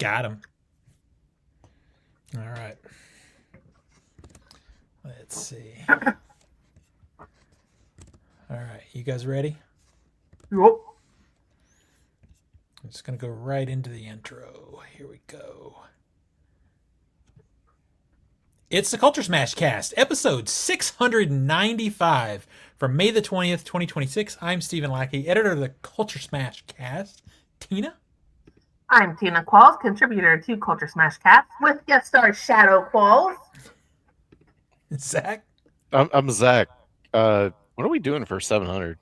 Got him. All right. Let's see. All right. You guys ready? Yup. I'm just going to go right into the intro. Here we go. It's the Culture Smash Cast, episode 695 from May the 20th, 2026. I'm Stephen Lackey, editor of the Culture Smash Cast. Tina? I'm Tina Qualls, contributor to Culturesmash Cast, with guest star Shadow Qualls. Zach? I'm Zach. What are we doing for 700?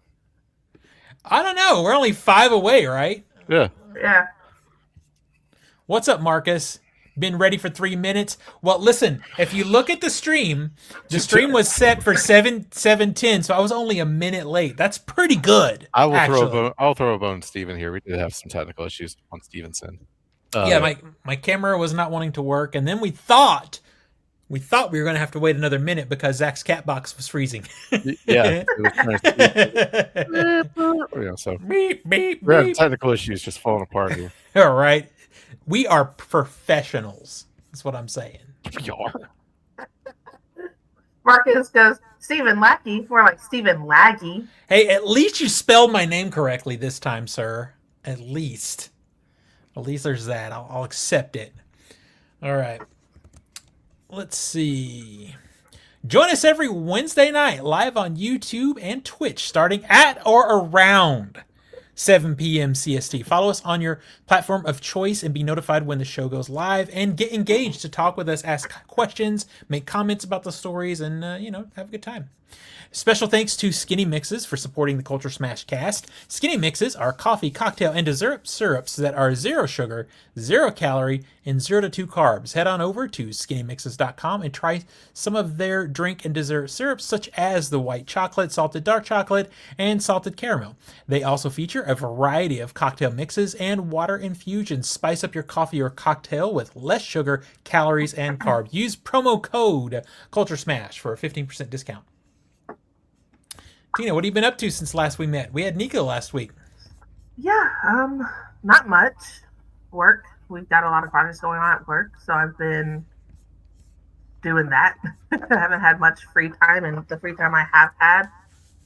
I don't know. We're only 5 away, right? Yeah. Yeah. What's up, Marcus? Been ready for 3 minutes? Well, listen, if you look at the stream was set for 7:10, so I was only a minute late. That's pretty good. I will actually. I'll throw a bone to Steven here. We did have some technical issues on Stevenson. Yeah, my camera was not wanting to work, and then we thought we were going to have to wait another minute because Zach's cat box was freezing. Yeah. It was so beep, beep, we're having beep. technical issues just falling apart here. All right. We are professionals. That's what I'm saying. We are. Marcus goes, Stephen Lackey, more like Stephen Laggy. Hey, at least you spelled my name correctly this time, sir. At least. At least there's that. I'll accept it. All right. Let's see. Join us every Wednesday night live on YouTube and Twitch starting at or around 7 p.m. CST. Follow us on your platform of choice and be notified when the show goes live, and get engaged to talk with us, ask questions, make comments about the stories, and, have a good time. Special thanks to Skinny Mixes for supporting the Culture Smash Cast. Skinny Mixes are coffee, cocktail, and dessert syrups that are 0 sugar, 0 calorie, and 0 to 2 carbs. Head on over to skinnymixes.com and try some of their drink and dessert syrups, such as the white chocolate, salted dark chocolate, and salted caramel. They also feature a variety of cocktail mixes and water infusions. Spice up your coffee or cocktail with less sugar, calories, and carbs. Use promo code CultureSmash for a 15% discount. Tina, what have you been up to since last we met? We had Nico last week. Yeah, not much. Work. We've got a lot of projects going on at work, so I've been doing that. I haven't had much free time, and the free time I have had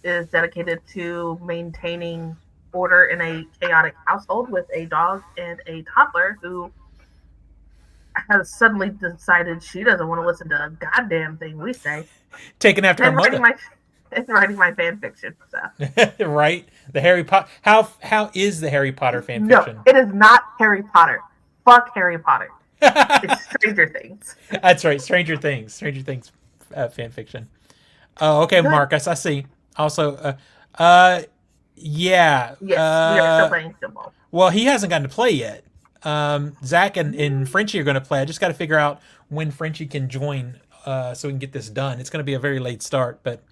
is dedicated to maintaining order in a chaotic household with a dog and a toddler who has suddenly decided she doesn't want to listen to a goddamn thing we say. Taken after her mother. It's writing my fan fiction. So. Right? The Harry Potter. How is the Harry Potter fan fiction? No, it is not Harry Potter. Fuck Harry Potter. It's Stranger Things. That's right, Stranger Things fan fiction. Oh, okay, good. Marcus, I see. Also, yeah. Yes, we are still playing football. Well, he hasn't gotten to play yet. Zach and Frenchie are going to play. I just got to figure out when Frenchie can join so we can get this done. It's going to be a very late start, but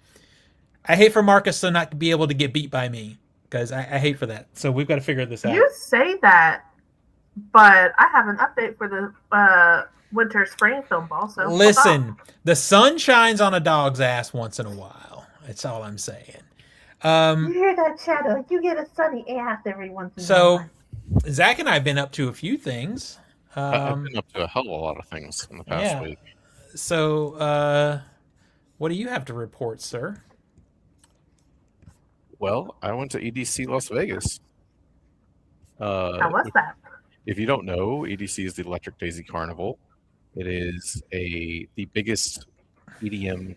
I hate for Marcus to not be able to get beat by me because I hate for that. So we've got to figure this out. You say that, but I have an update for the winter spring film ball. So listen, the sun shines on a dog's ass once in a while. That's all I'm saying. You hear that, Shadow? You get a sunny ass every once in a while. So Zach and I have been up to a few things. I've been up to a hell of a lot of things in the past week. So what do you have to report, sir? Well, I went to EDC Las Vegas. How was that? If you don't know, EDC is the Electric Daisy Carnival. It is the biggest EDM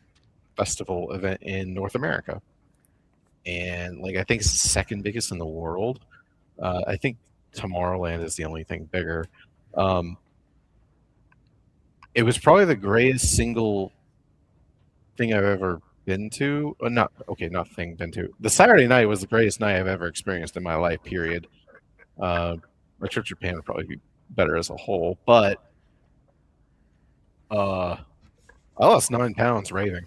festival event in North America. And I think it's the second biggest in the world. I think Tomorrowland is the only thing bigger. It was probably the greatest single thing I've ever been to. Been to. The Saturday night was the greatest night I've ever experienced in my life, period. My trip to Japan would probably be better as a whole, but I lost 9 pounds raving.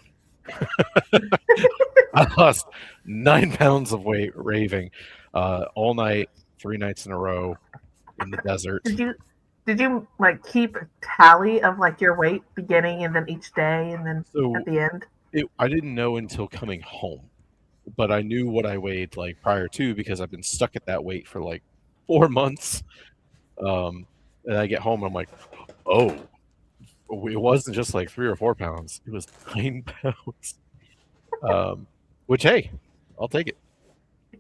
I lost 9 pounds of weight raving all night, 3 nights in a row in the desert. Did you keep tally of your weight beginning and then each day and then at the end? I didn't know until coming home, but I knew what I weighed prior to because I've been stuck at that weight for 4 months. And I get home and I'm like, oh, it wasn't just like 3 or 4 pounds. It was 9 pounds. Which, hey, I'll take it.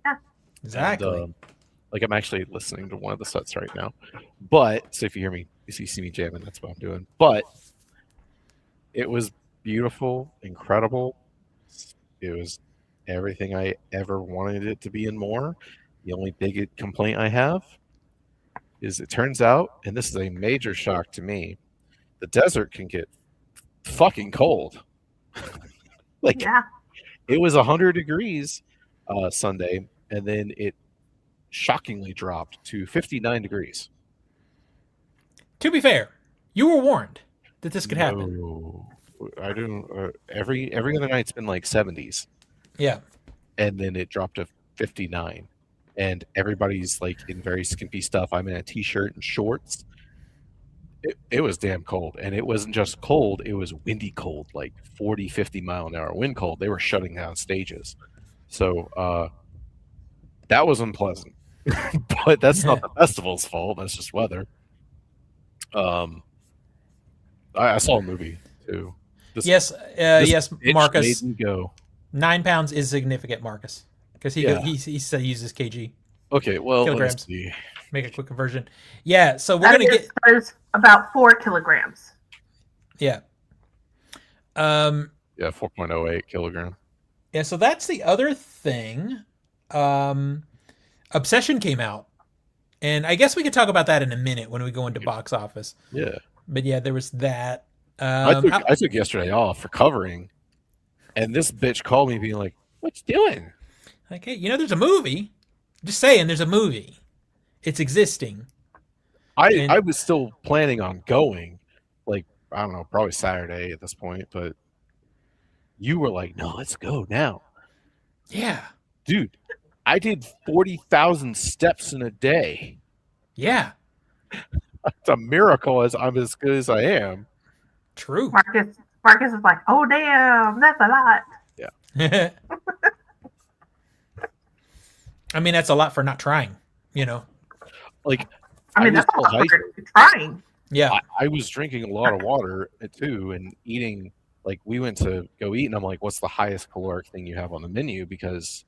Yeah. Exactly. And like I'm actually listening to one of the sets right now. But so if you hear me, if you see me jamming, that's what I'm doing. But it was beautiful, incredible. It was everything I ever wanted it to be and more. The only big complaint I have is it turns out, and this is a major shock to me, the desert can get fucking cold. Like Yeah. it was 100 degrees Sunday, and then it shockingly dropped to 59 degrees. To be fair, you were warned that this could happen. No, I don't. Every other night's been like 70s, Yeah. and then it dropped to 59, and everybody's like in very skimpy stuff. I'm in a t-shirt and shorts. It was damn cold, and it wasn't just cold, it was windy cold, like 40 50 mile an hour wind cold. They were shutting down stages, so that was unpleasant. But that's not the festival's fault, that's just weather. I saw a movie too. Yes, this yes, bitch Marcus. made me go. 9 pounds is significant, Marcus, because Yeah. he still uses kg. Okay, well, let me Kilograms. see. Make a quick conversion. Yeah, so we're That gonna get is about 4 kilograms. yeah. Yeah, 4.08 kilogram. Yeah, so that's the other thing. Obsession came out, and I guess we could talk about that in a minute when we go into box office. Yeah, But yeah, there was that. I took yesterday off for covering, and this bitch called me being like, "What you doing?" Like, hey, there's a movie. Just saying, there's a movie. It's existing. I was still planning on going, like I don't know, probably Saturday at this point, but you were like, "No, let's go now." Yeah. Dude, I did 40,000 steps in a day. Yeah. It's a miracle as I'm as good as I am. True. Marcus is like, oh damn, that's a lot. Yeah. I mean, that's a lot for not trying, Like I mean, was that's a still lot for trying. Yeah. I was drinking a lot of water too and eating. Like we went to go eat and I'm like, what's the highest caloric thing you have on the menu? Because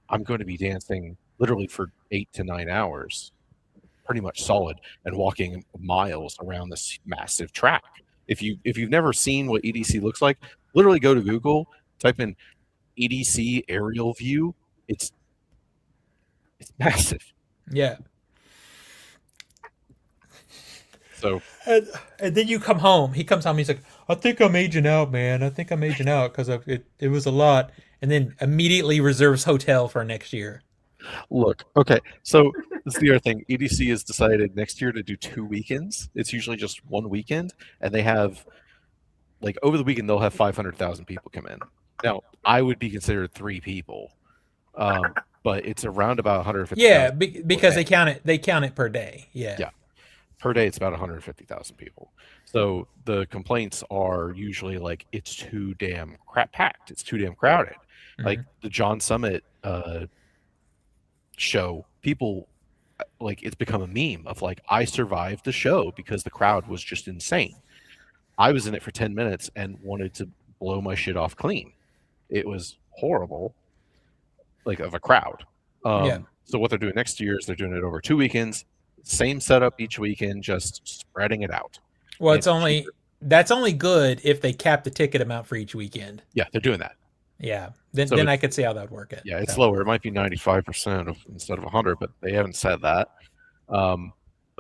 I'm going to be dancing literally for 8 to 9 hours, pretty much solid, and walking miles around this massive track. If you've never seen what EDC looks like, literally go to Google, type in EDC aerial view. It's massive. Yeah. So And then you come home. He comes home. He's like, I think I'm aging out, man. I think I'm aging out because it was a lot. And then immediately reserves hotel for next year. look, okay. So this is the other thing. EDC has decided next year to do 2 weekends. It's usually just one weekend, and they have like over the weekend they'll have 500,000 people come in. Now I would be considered 3 people, but it's around about 150. Yeah, because they count it per day. Yeah. Yeah. Per day, it's about 150,000 people. So the complaints are usually like it's too damn packed. It's too damn crowded. Mhm. Like the John Summit show, people like it's become a meme of like I survived the show because the crowd was just insane. I was in it for 10 minutes and wanted to blow my shit off clean. It was horrible, like of a crowd. Yeah. So what they're doing next year is they're doing it over 2 weekends. Same setup each weekend, just spreading it out. Well, And that's only good if they cap the ticket amount for each weekend. yeah, they're doing that. Yeah. Then So then I could see how that would work. Yeah, it's lower. It might be 95% of instead of 100, but they haven't said that. But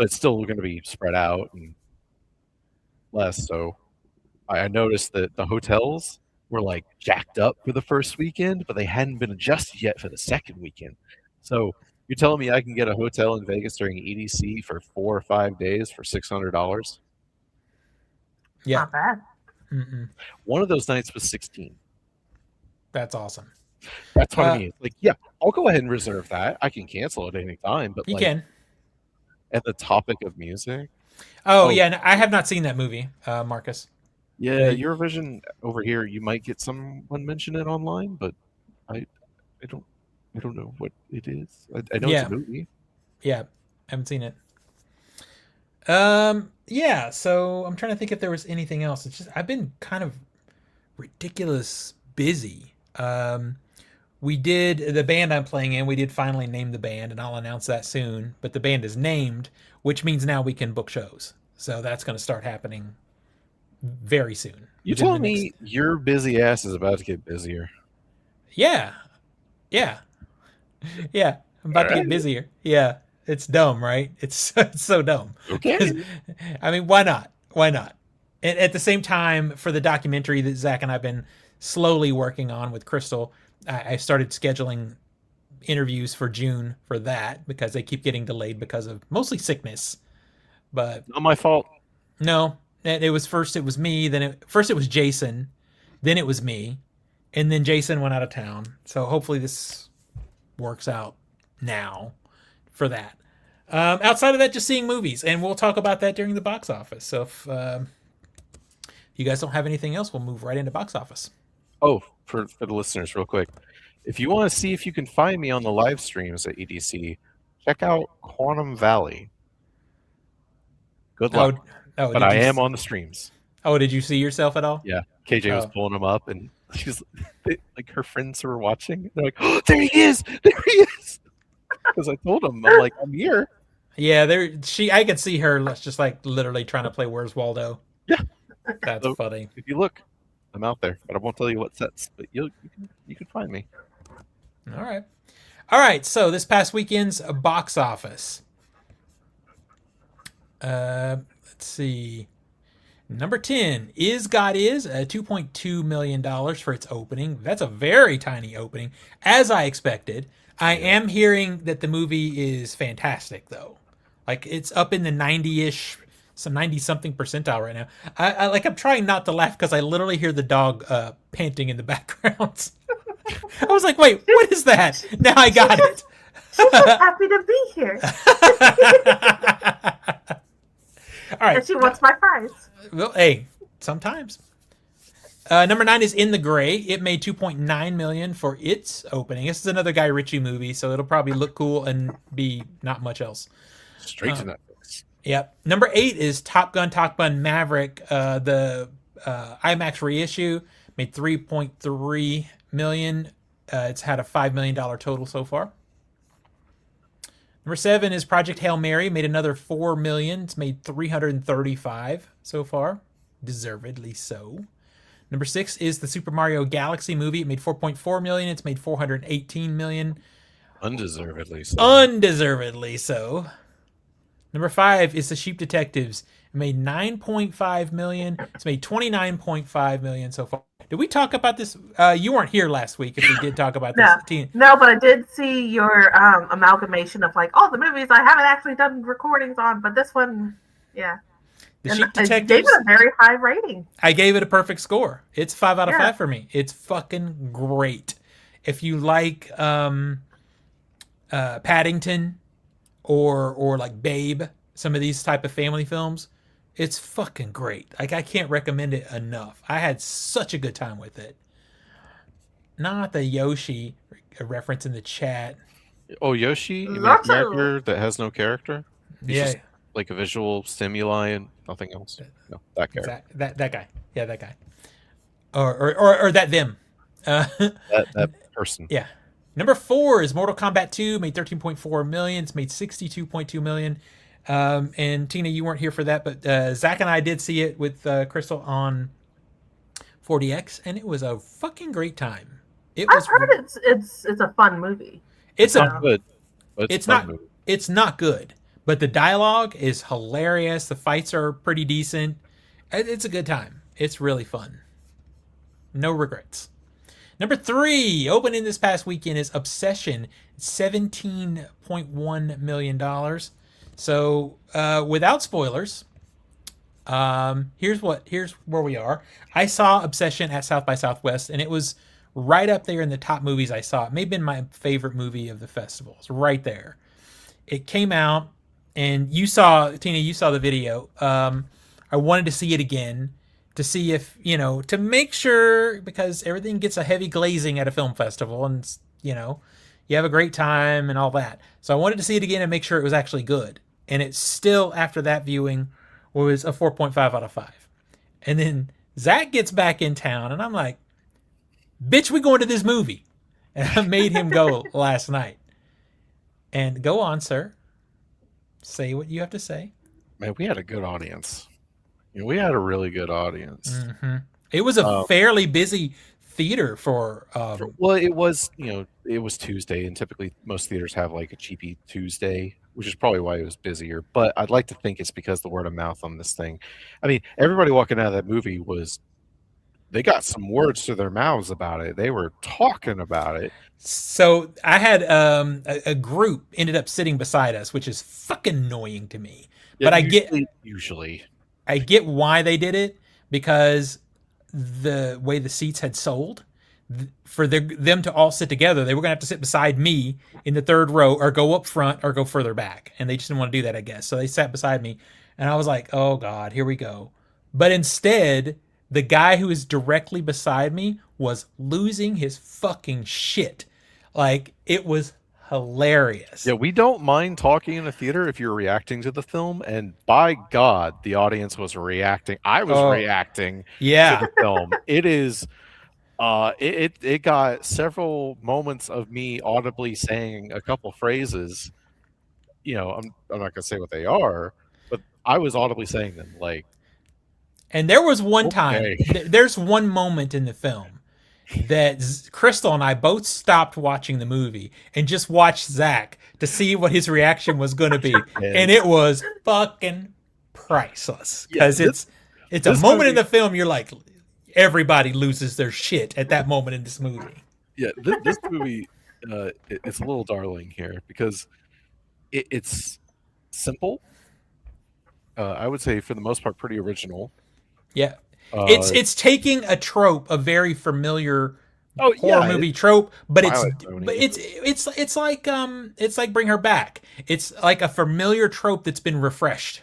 it's still going to be spread out and less. So I noticed that the hotels were like jacked up for the first weekend, but they hadn't been adjusted yet for the second weekend. So you're telling me I can get a hotel in Vegas during EDC for 4 or 5 days for $600? Yeah. Not bad. Mm-mm. One of those nights was 16. That's awesome. That's what I mean. Like, yeah, I'll go ahead and reserve that. I can cancel at any time, but You like, can. at the topic of music, Oh, yeah, no, I have not seen that movie, Marcus. yeah, Eurovision over here, you might get someone mention it online, but I don't know what it is. I know it's a movie. Yeah, haven't seen it. Yeah, so I'm trying to think if there was anything else. It's just I've been kind of ridiculous busy. We did the band I'm playing in, we did finally name the band, and I'll announce that soon. But the band is named, which means now we can book shows. So that's going to start happening very soon. You Within the telling next. me your busy ass is about to get busier? Yeah, yeah, yeah. I'm All about to get right. busier. Yeah, it's dumb, right? It's so dumb. Okay. I mean, why not? Why not? And at the same time, for the documentary that Zach and I've been slowly working on with Crystal, I started scheduling interviews for June for that because they keep getting delayed because of mostly sickness. But Not my fault. no, it was first it was me, first it was Jason, then it was me, and then Jason went out of town. So hopefully this works out now for that. Outside of that, just seeing movies, and we'll talk about that during the box office. So if you guys don't have anything else, we'll move right into box office. Oh, for the listeners, real quick. If you want to see if you can find me on the live streams at EDC, check out Quantum Valley. Good luck. Oh, oh, But did I you? am on the streams. Oh, did you see yourself at all? Yeah. KJ was Oh, pulling them up, and she's like, her friends were watching. They're like, oh, there he is. There he is. Because I told them, I'm like, I'm here. yeah. There, she. I could see her just like literally trying to play Where's Waldo. Yeah. That's So funny. if you look, I'm out there, but I won't tell you what sets. But you can find me. All right. All right. So this past weekend's box office. Let's see. Number 10 is God Is, $2.2 million for its opening. That's a very tiny opening, as I expected. I Yeah. am hearing that the movie is fantastic, though. Like, it's up in the 90-ish, some 90 something percentile right now. I'm trying not to laugh because I literally hear the dog panting in the background. I was like, wait, what is that? Now I got it. She's just happy to be here. All right. And she wants my fries. Well, hey, sometimes. Number 9 is In the Gray. It made 2.9 million for its opening. This is another Guy Ritchie movie, so it'll probably look cool and be not much else. Straight to Netflix. Yep. Number 8 is Top Gun Maverick. The IMAX reissue made 3.3 million. It's had a $5 million total so far. Number 7 is Project Hail Mary. Made another 4 million. It's made 335 so far, deservedly so. Number 6 is the Super Mario Galaxy movie. It made 4.4 million. It's made 418 million, Undeservedly so. undeservedly so. Number 5 is the Sheep Detectives. It made 9.5 million. It's made 29.5 million so far. Did we talk about this? You weren't here last week if we did talk about this. No, but I did see your amalgamation of like all the movies I haven't actually done recordings on, but this one, yeah. The And Sheep I gave Detectives. it a very high rating. I gave it a perfect score. It's 5 out of Yeah. 5 for me. It's fucking great. If you like Paddington or like Babe, some of these type of family films, it's fucking great. Like I can't recommend it enough. I had such a good time with it. Not the Yoshi reference in the chat. Oh, Yoshi? You mean a Lots of- character that has no character? He's Yeah, just like a visual stimuli and nothing else. No, that character. that guy. Yeah, that guy. Or that them. That person. Yeah. Number 4 is Mortal Kombat 2. Made 13.4 million. It's made 62.2 million. And Tina, you weren't here for that, but Zach and I did see it with Crystal on 40X, and it was a fucking great time. It I've was. heard it's a fun movie. It's Not good. But It's a fun not. movie. It's not good, but the dialogue is hilarious. The fights are pretty decent. It's a good time. It's really fun. No regrets. Number 3, opening this past weekend, is Obsession. $17.1 million. So, without spoilers, here's where we are. I saw Obsession at South by Southwest, and it was right up there in the top movies I saw. It may have been my favorite movie of the festival. It's right there. It came out, and Tina, you saw the video. I wanted to see it again to see if, to make sure, because everything gets a heavy glazing at a film festival, and, you have a great time and all that. So I wanted to see it again and make sure it was actually good. and it still after that viewing was a 4.5 out of 5. And then Zach gets back in town, and I'm like, "Bitch, we going to this movie," and I made him go last night. And go on, sir. Say what you have to say. Man, we had a good audience. We had a really good audience. Mm-hmm. It was a Um, fairly busy theater for. well, it was, it was Tuesday, and typically most theaters have like a cheapy Tuesday, which is probably why it was busier. But I'd like to think it's because the word of mouth on this thing. I mean, everybody walking out of that movie they got some words to their mouths about it. They were talking about it. So I had a group ended up sitting beside us, which is fucking annoying to me. Yeah, But usually, I get why they did it because the way the seats had sold for them to all sit together, they were going to have to sit beside me in the third row or go up front or go further back. And they just didn't want to do that, I guess. So they sat beside me. And I was like, oh God, here we go. But instead, the guy who is directly beside me was losing his fucking shit. Like, it was hilarious. yeah, we don't mind talking in a theater if you're reacting to the film, and by God, the audience was reacting. I was Oh, reacting to yeah. the film. It is it got several moments of me audibly saying a couple phrases. I'm not gonna say what they are, but I was audibly saying them like, And there was one time, okay. there's one moment in the film that Crystal and I both stopped watching the movie and just watched Zach to see what his reaction was going to be, and And it was fucking priceless yeah, because it's a this moment in movie, the film you're like, everybody loses their shit at that moment in this movie. yeah, this movie, it's a little darling here because it's simple. I would say for the most part, pretty original. Yeah, Uh, it's taking a trope, a very familiar oh horror yeah, it's movie trope, but Twilight Zone. it's like Bring Her Back. It's like a familiar trope that's been refreshed,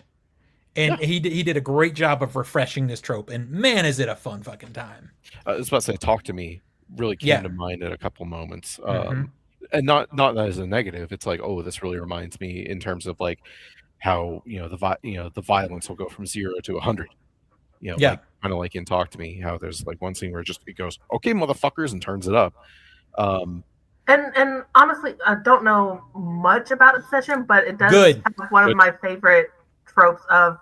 Yeah, and he did a great job of refreshing this trope. And man, is it a fun fucking time. I was about to say, "Talk to Me" really came Yeah. to mind at a couple moments, Mm-hmm. and not that as a negative. It's like, oh, this really reminds me in terms of like how the violence will go from 0 to 100. Yeah. Like kind of like in Talk to Me, how there's like one scene where it goes, "Okay, motherfuckers," and turns it up. Um, And honestly, I don't know much about Obsession, but it does Good. have one of but my favorite tropes of,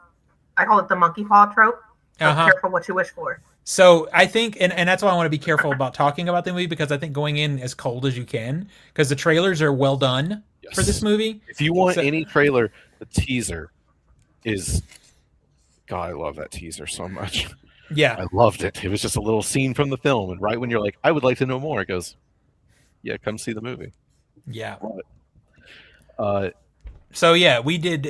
I call it the monkey paw trope. Uh Of huh. careful what you wish for. So I think, and that's why I want to be careful about talking about the movie because I think going in as cold as you can because the trailers are well done for this yes, movie. if you want So any trailer, the teaser is. God, I love that teaser so much. yeah, I loved it. It was just a little scene from the film, and right when you're like, "I would like to know more," it goes, "Yeah, come see the movie." yeah. Uh, So yeah, we did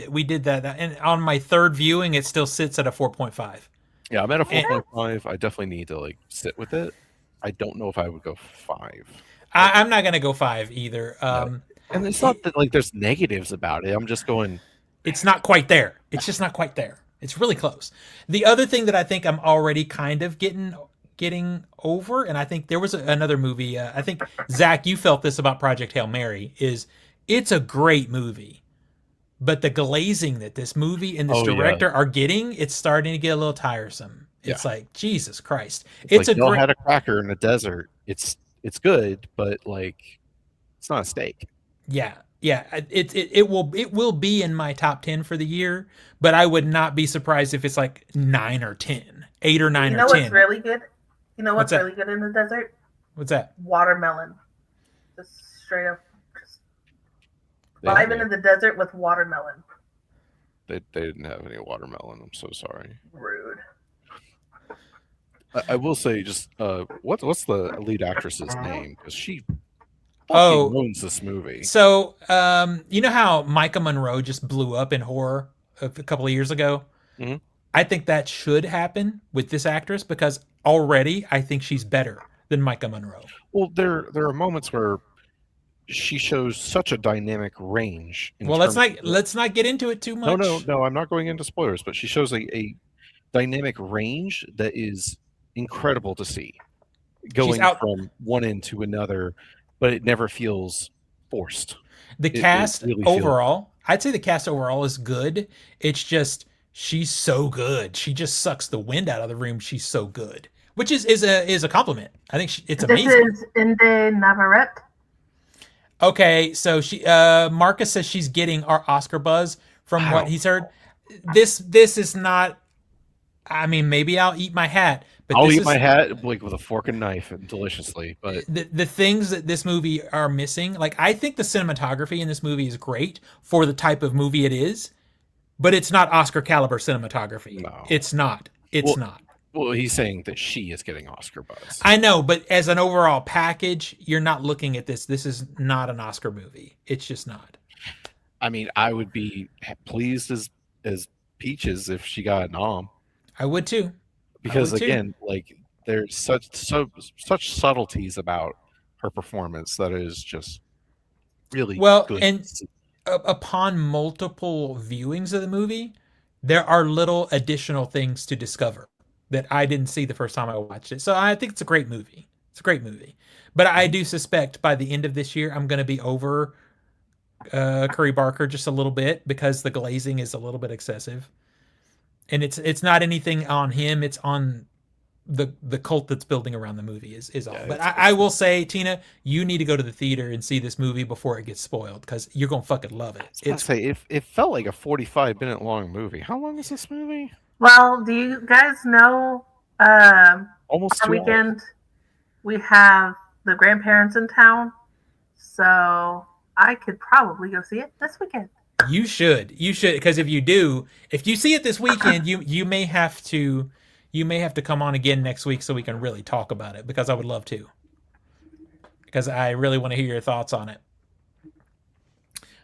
that, and on my third viewing, it still sits at a 4.5. yeah, I'm at a And 4.5. I definitely need to like sit with it. I don't know if I would go 5. I'm not gonna go 5 either. Yeah. And it's not that like there's negatives about it. I'm just going, It's not quite there. It's just not quite there. It's really close. The other thing that I think I'm already kind of getting over, and I think there was another movie. I think Zach, you felt this about Project Hail Mary. Is it's a great movie, but the glazing that this movie and this oh yeah, director are getting, it's starting to get a little tiresome. yeah. It's like Jesus Christ. It's It's like a y'all great had a cracker in the desert. It's good, but like it's not a steak. yeah. Yeah, it will be in my top 10 for the year, but I would not be surprised if it's like 9 or 10, 8 or 9 You or know what's 10. really good? You know What's what's that? really good in the desert? What's that? Watermelon. Just straight up, just They didn't vibing have, in the desert with watermelon. they didn't have any watermelon. I'm so sorry. Rude. I will say just what's the lead actress's name? Because she fucking Oh, owns this movie. so you know how Micah Monroe just blew up in horror a couple of years ago? Mhm. I think that should happen with this actress because already I think she's better than Micah Monroe. Well, there are moments where she shows such a dynamic range in Well, terms of let's not get into it too no, no, much. no. I'm not going into spoilers, but she shows a dynamic range that is incredible to see, She's going out from one end to another, but it never feels forced. The It cast really feels. overall, I'd say the cast overall is good. It's just she's so good. She just sucks the wind out of the room. She's so good, which is a compliment. I think it's This amazing. is Inde Navarrete. Okay, so she Marcus says she's getting our Oscar buzz from I what don't. he's heard. This is not. I mean, maybe I'll eat my hat, but I'll this eat my is hat like with a fork and knife and deliciously, but the things that this movie are missing. Like I think the cinematography in this movie is great for the type of movie it is, but it's not Oscar caliber cinematography. no. It's not. It's Well, not. well, he's saying that she is getting Oscar buzz. I know, but as an overall package, you're not looking at this. This is not an Oscar movie. It's just not. I mean, I would be pleased as Peaches if she got a nom, I would too. I because would too. again, like there's such subtleties about her performance that is just really Well, good. and upon multiple viewings of the movie, there are little additional things to discover that I didn't see the first time I watched it. So I think it's a great movie. It's a great movie. But I do suspect by the end of this year, I'm going to be over Curry Barker just a little bit because the glazing is a little bit excessive. And it's not anything on him. It's on the cult that's building around the movie is all. Yeah, But I will say, Tina, you need to go to the theater and see this movie before it gets spoiled because you're gonna fucking love it. I was about to It's say it felt like a 45-minute long movie. How long is this movie? Well, do you guys know Almost our 2 hours. weekend we have the grandparents in town, so I could probably go see it this weekend. you should because if you see it this weekend, you may have to come on again next week so we can really talk about it because I would love to because I really want to hear your thoughts on it.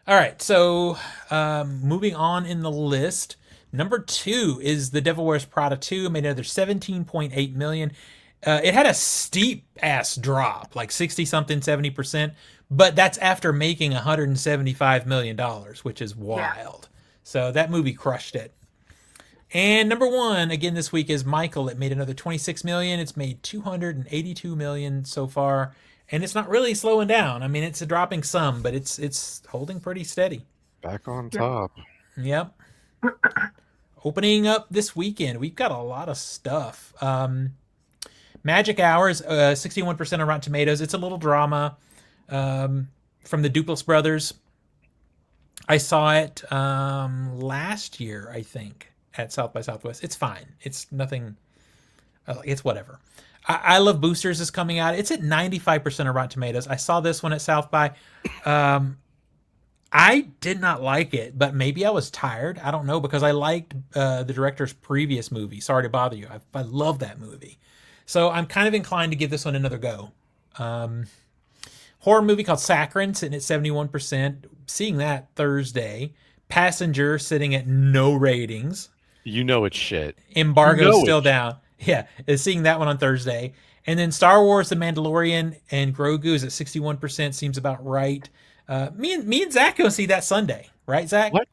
All right, so moving on in the list, number two is The Devil Wears Prada 2, made another 17.8 million. It had a steep ass drop, like 60 something, 70%, but that's after making $175 million, which is Yeah. wild. So that movie crushed it. And number one again this week is Michael. It made another 26 million. It's made 282 million so far, and it's not really slowing down. I mean, it's dropping some, but it's holding pretty steady. Back on Yep. top. Yep. Opening up this weekend, we've got a lot of stuff. Magic Hours, 61% on Rotten Tomatoes. It's a little drama from the Duplass brothers. I saw it last year, I think, at South by Southwest. It's fine. It's nothing. It's whatever. I Love Boosters is coming out. It's at 95% of Rotten Tomatoes. I saw this one at South by. I did not like it, but maybe I was tired. I don't know because I liked the director's previous movie. Sorry to bother you. I love that movie, so I'm kind of inclined to give this one another go. Horror movie called Saccharine sitting at 71%. Seeing that Thursday. Passenger sitting at no ratings. You know it's shit. Embargo's You know still it. down. Yeah, is seeing that one on Thursday. And then Star Wars: The Mandalorian and Grogu is at 61%. Seems about right. Me and Zach go see that Sunday, right, Zach? What?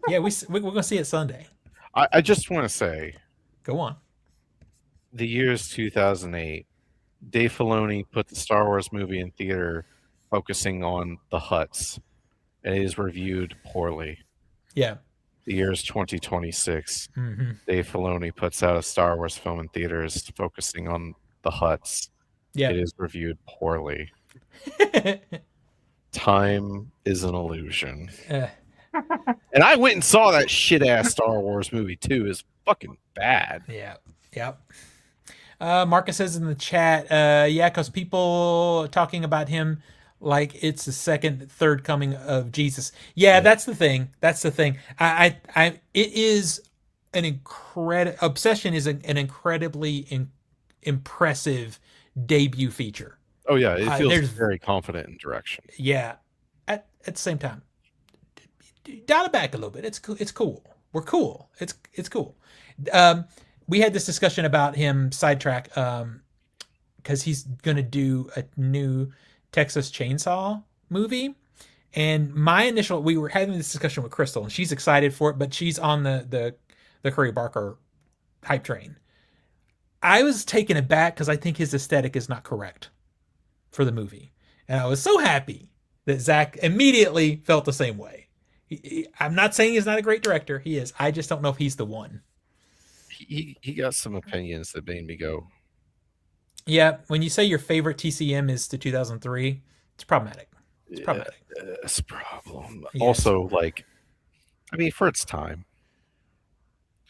Yeah, we're gonna see it Sunday. I just want to say Go on. the year is 2008. Dave Filoni put the Star Wars movie in theater focusing on the Hutts, and it is reviewed poorly. Yeah. The year is 2026. Mm-hmm. Dave Filoni puts out a Star Wars film in theaters focusing on the Hutts. Yeah. It is reviewed poorly. Time is an illusion. Uh, And I went and saw that shit ass Star Wars movie too. It's fucking bad. yeah. Yep. Marcus says in the chat, yeah, because people talking about him like it's the second, third coming of Jesus. Yeah, that's the thing. That's the thing. It is an incredible Obsession is an incredibly impressive debut feature. Oh yeah, it feels there's- very confident in direction. Yeah. At the same time, dial it back a little bit. It's cool. It's cool. We're cool. It's cool. We had this discussion about him sidetrack because he's gonna do a new Texas Chainsaw movie, and we were having this discussion with Crystal, and she's excited for it, but she's on the Curry Barker hype train. I was taken aback because I think his aesthetic is not correct for the movie, and I was so happy that Zach immediately felt the same way. I'm not saying he's not a great director. He is. I just don't know if he's the one. He got some opinions that made me go, Yeah, when you say your favorite TCM is the 2003, it's problematic. It's yeah, problematic. it's a problem. Yes. Also, like, I mean, for its time,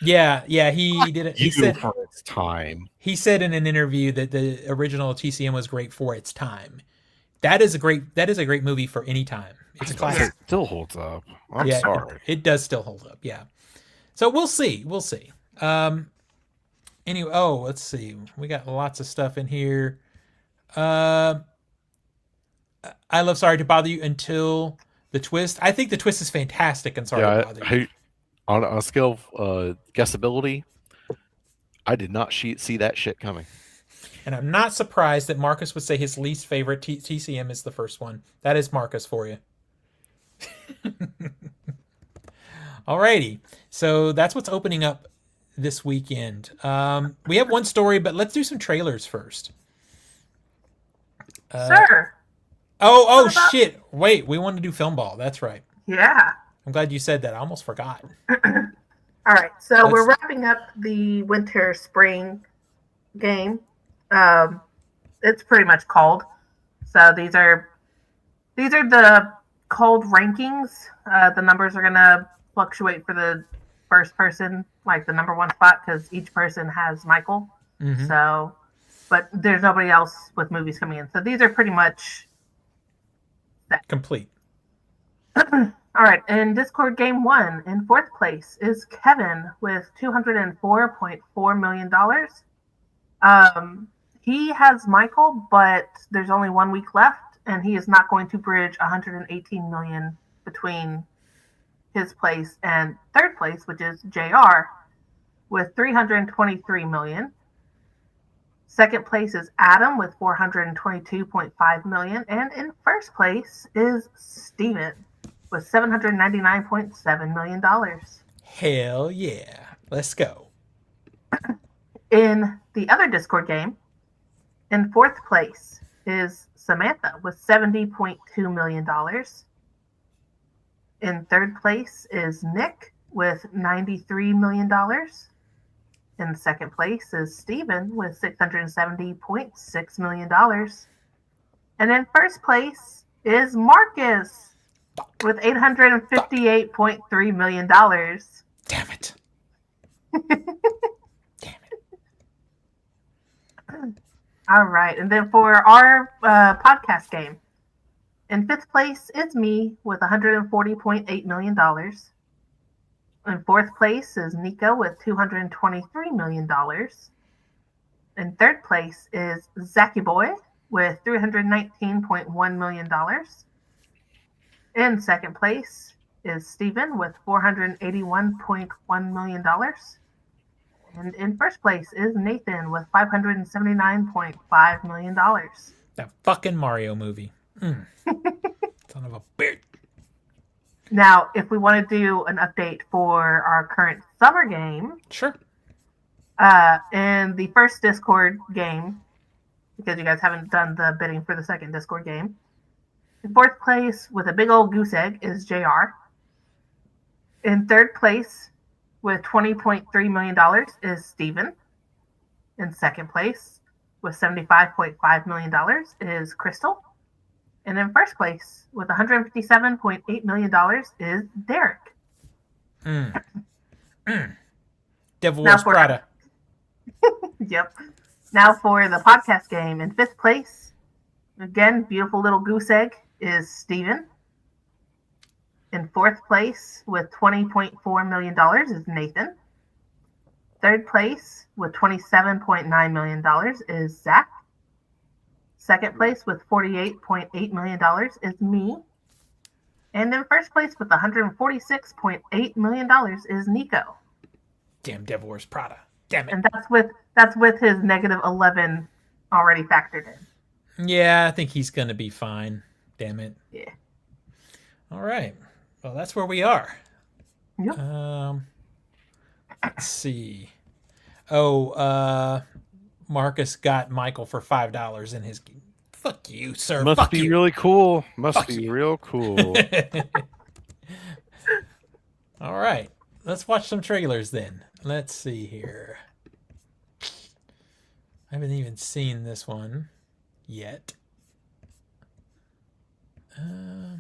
Yeah, he did it. you for its time. He said in an interview that the original TCM was great for its time. That is a great movie for any time. It's a classic. It still holds up. I'm Yeah, sorry. it does still hold up. Yeah. So we'll see. We'll see. Anyway, let's see. We got lots of stuff in here. Uh, I love Sorry to Bother You until the twist. I think the twist is fantastic and Sorry to Bother You. On a scale of guessability, I did not see that shit coming. And I'm not surprised that Marcus would say his least favorite TCM is the first one. That is Marcus for you. Alrighty. So that's what's opening up this weekend. We have one story, but let's do some trailers first. Sure. Oh, shit. Wait, we want to do Film Ball. That's right. Yeah. I'm glad you said that. I almost forgot. All right. So we're wrapping up the winter spring game. It's pretty much cold. So these are the cold rankings. The numbers are gonna fluctuate for the first person, like the number one spot, because each person has Michael. Mm-hmm. So, but there's nobody else with movies coming in. So these are pretty much set. Complete. All right. In Discord Game 1, in fourth place is Kevin with $204.4 million. He has Michael, but there's only 1 week left, and he is not going to bridge 118 million between his place and third place, which is JR, with 323 million. Second place is Adam with 422.5 million, and in first place is Steven with $799.7 million. Hell yeah. Let's go. In the other Discord game, in fourth place is Samantha with $70.2 million. In third place is Nick with $93 million. In second place is Steven with $670.6 million. And in first place is Marcus with $858.3 million. Damn it. All right. And then for our podcast game, in fifth place is me with $140.8 million. In fourth place is Nico with $223 million. In third place is Zachy Boy with $319.1 million. In second place is Steven with $481.1 million. And in first place is Nathan with $579.5 million. That fucking Mario movie. Son of a bitch. Now, if we want to do an update for our current summer game, Sure. in the first Discord game, because you guys haven't done the bidding for the second Discord game, in fourth place with a big old goose egg is JR. In third place with $20.3 million is Steven. In second place with $75.5 million is Crystal. And in first place with $157.8 million is Derek. Devil Wears Prada. Yep. Now for the podcast game, in fifth place, again, beautiful little goose egg, is Steven. In fourth place with $20.4 million is Nathan. Third place with $27.9 million is Zach. Second place with $48.8 million is me. And in first place with $146.8 million is Nico. Damn Devil Wears Prada. Damn it. And that's with his negative 11 already factored in. Yeah, I think he's going to be fine. Damn it. Yeah. All right. Well, that's where we are. Yep. Let's see. Marcus got Michael for $5 in his Fuck you, sir. Must Fuck be you. really cool. Must Fuck be you. real cool. All right. Let's watch some trailers then. Let's see here. I haven't even seen this one yet. I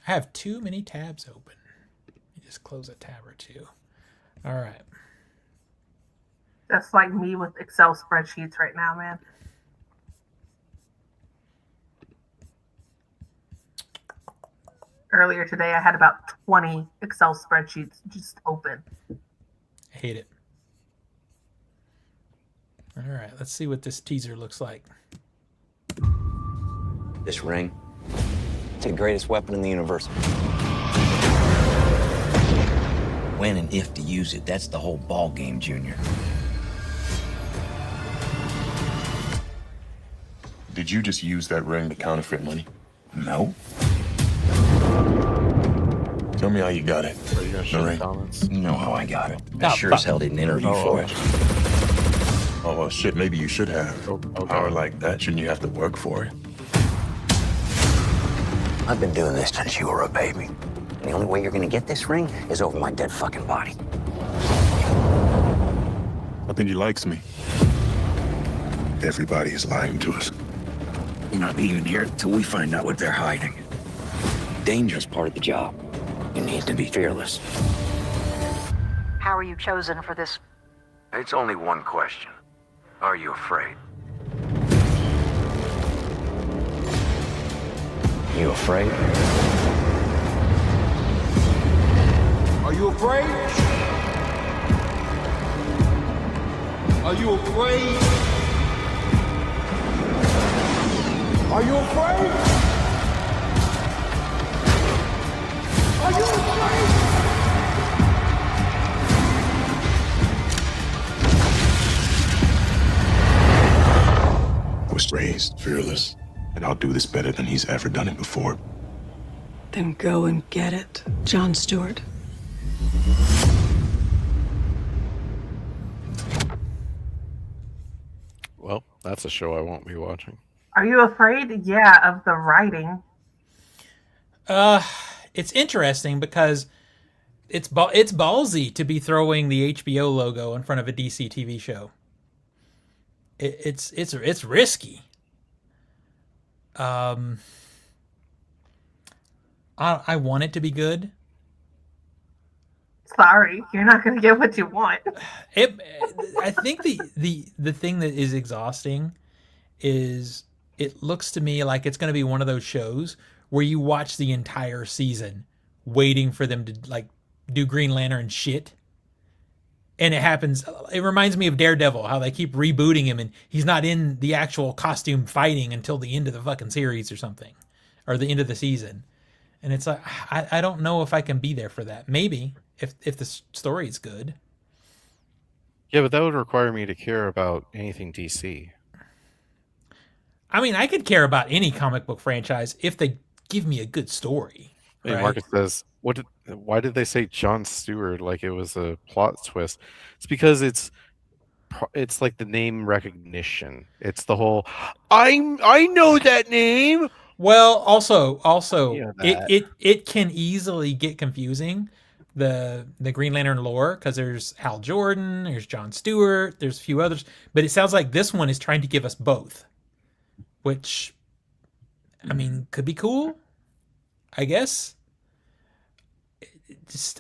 have too many tabs open. Let me just close a tab or two. All right. That's like me with Excel spreadsheets right now, man. Earlier today, I had about 20 Excel spreadsheets just open. I hate it. All right. Let's see what this teaser looks like. This ring, it's the greatest weapon in the universe. When and if to use it, that's the whole ball game, Junior. Did you just use that ring to counterfeit money? No. Tell me how you got it. Are you gonna show the ring. comments? You know how I got it. I Oh, sure as fuck. hell didn't interview for it. Oh, well, shit, maybe you should have. Okay. Power like that, shouldn't you have to work for it? I've been doing this since you were a baby. And the only way you're gonna get this ring is over my dead fucking body. I think he likes me. Everybody is lying to us. We're not leaving here until we find out what they're hiding. Dangerous part of the job. You need to be fearless. How are you chosen for this? It's only one question. Are you afraid? You afraid? Are you afraid? Are you afraid? Are you afraid? Are you afraid? I was raised fearless, and I'll do this better than he's ever done it before. Then go and get it, Jon Stewart. Well, that's a show I won't be watching. Are you afraid? Yeah, of the writing. It's interesting because it's ballsy to be throwing the HBO logo in front of a DC TV show. It's risky. I want it to be good. Sorry, you're not going to get what you want. I think the thing that is exhausting is it looks to me like it's going to be one of those shows where you watch the entire season waiting for them to like do Green Lantern shit. And it happens. It reminds me of Daredevil, how they keep rebooting him and he's not in the actual costume fighting until the end of the fucking series or something, or the end of the season. And it's like, I don't know if I can be there for that. Maybe if the story is good. Yeah, but that would require me to care about anything DC. I mean, I could care about any comic book franchise if they give me a good story. Hey, Right? Marcus says, why did they say Jon Stewart like it was a plot twist? It's because it's like the name recognition. It's the whole I know that name. Well, also, Yeah, that. it can easily get confusing, the Green Lantern lore, because there's Hal Jordan, there's Jon Stewart, there's a few others, but it sounds like this one is trying to give us both, which, I mean, could be cool, I guess.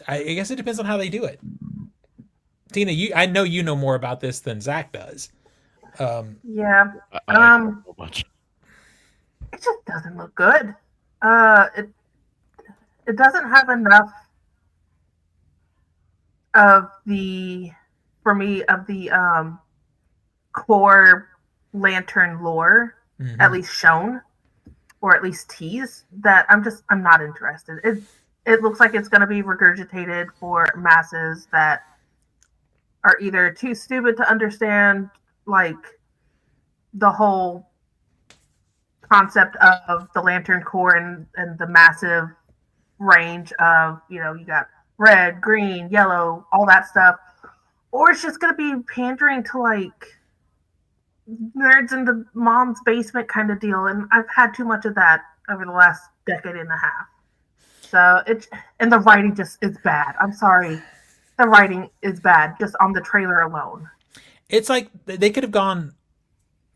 I guess it depends on how they do it. Tina, I know you know more about this than Zach does. Yeah, I don't know much. it just doesn't look good. It doesn't have enough of the, for me, of the core Lantern lore, at least shown, or at least teased, that I'm not interested. It looks like it's going to be regurgitated for masses that are either too stupid to understand, like, the whole concept of the Lantern Corps and the massive range of, you got red, green, yellow, all that stuff, or it's just going to be pandering to, like, nerds in the mom's basement kind of deal, and I've had too much of that over the last decade and a half. So and the writing just is bad. I'm sorry, the writing is bad just on the trailer alone. It's like they could have gone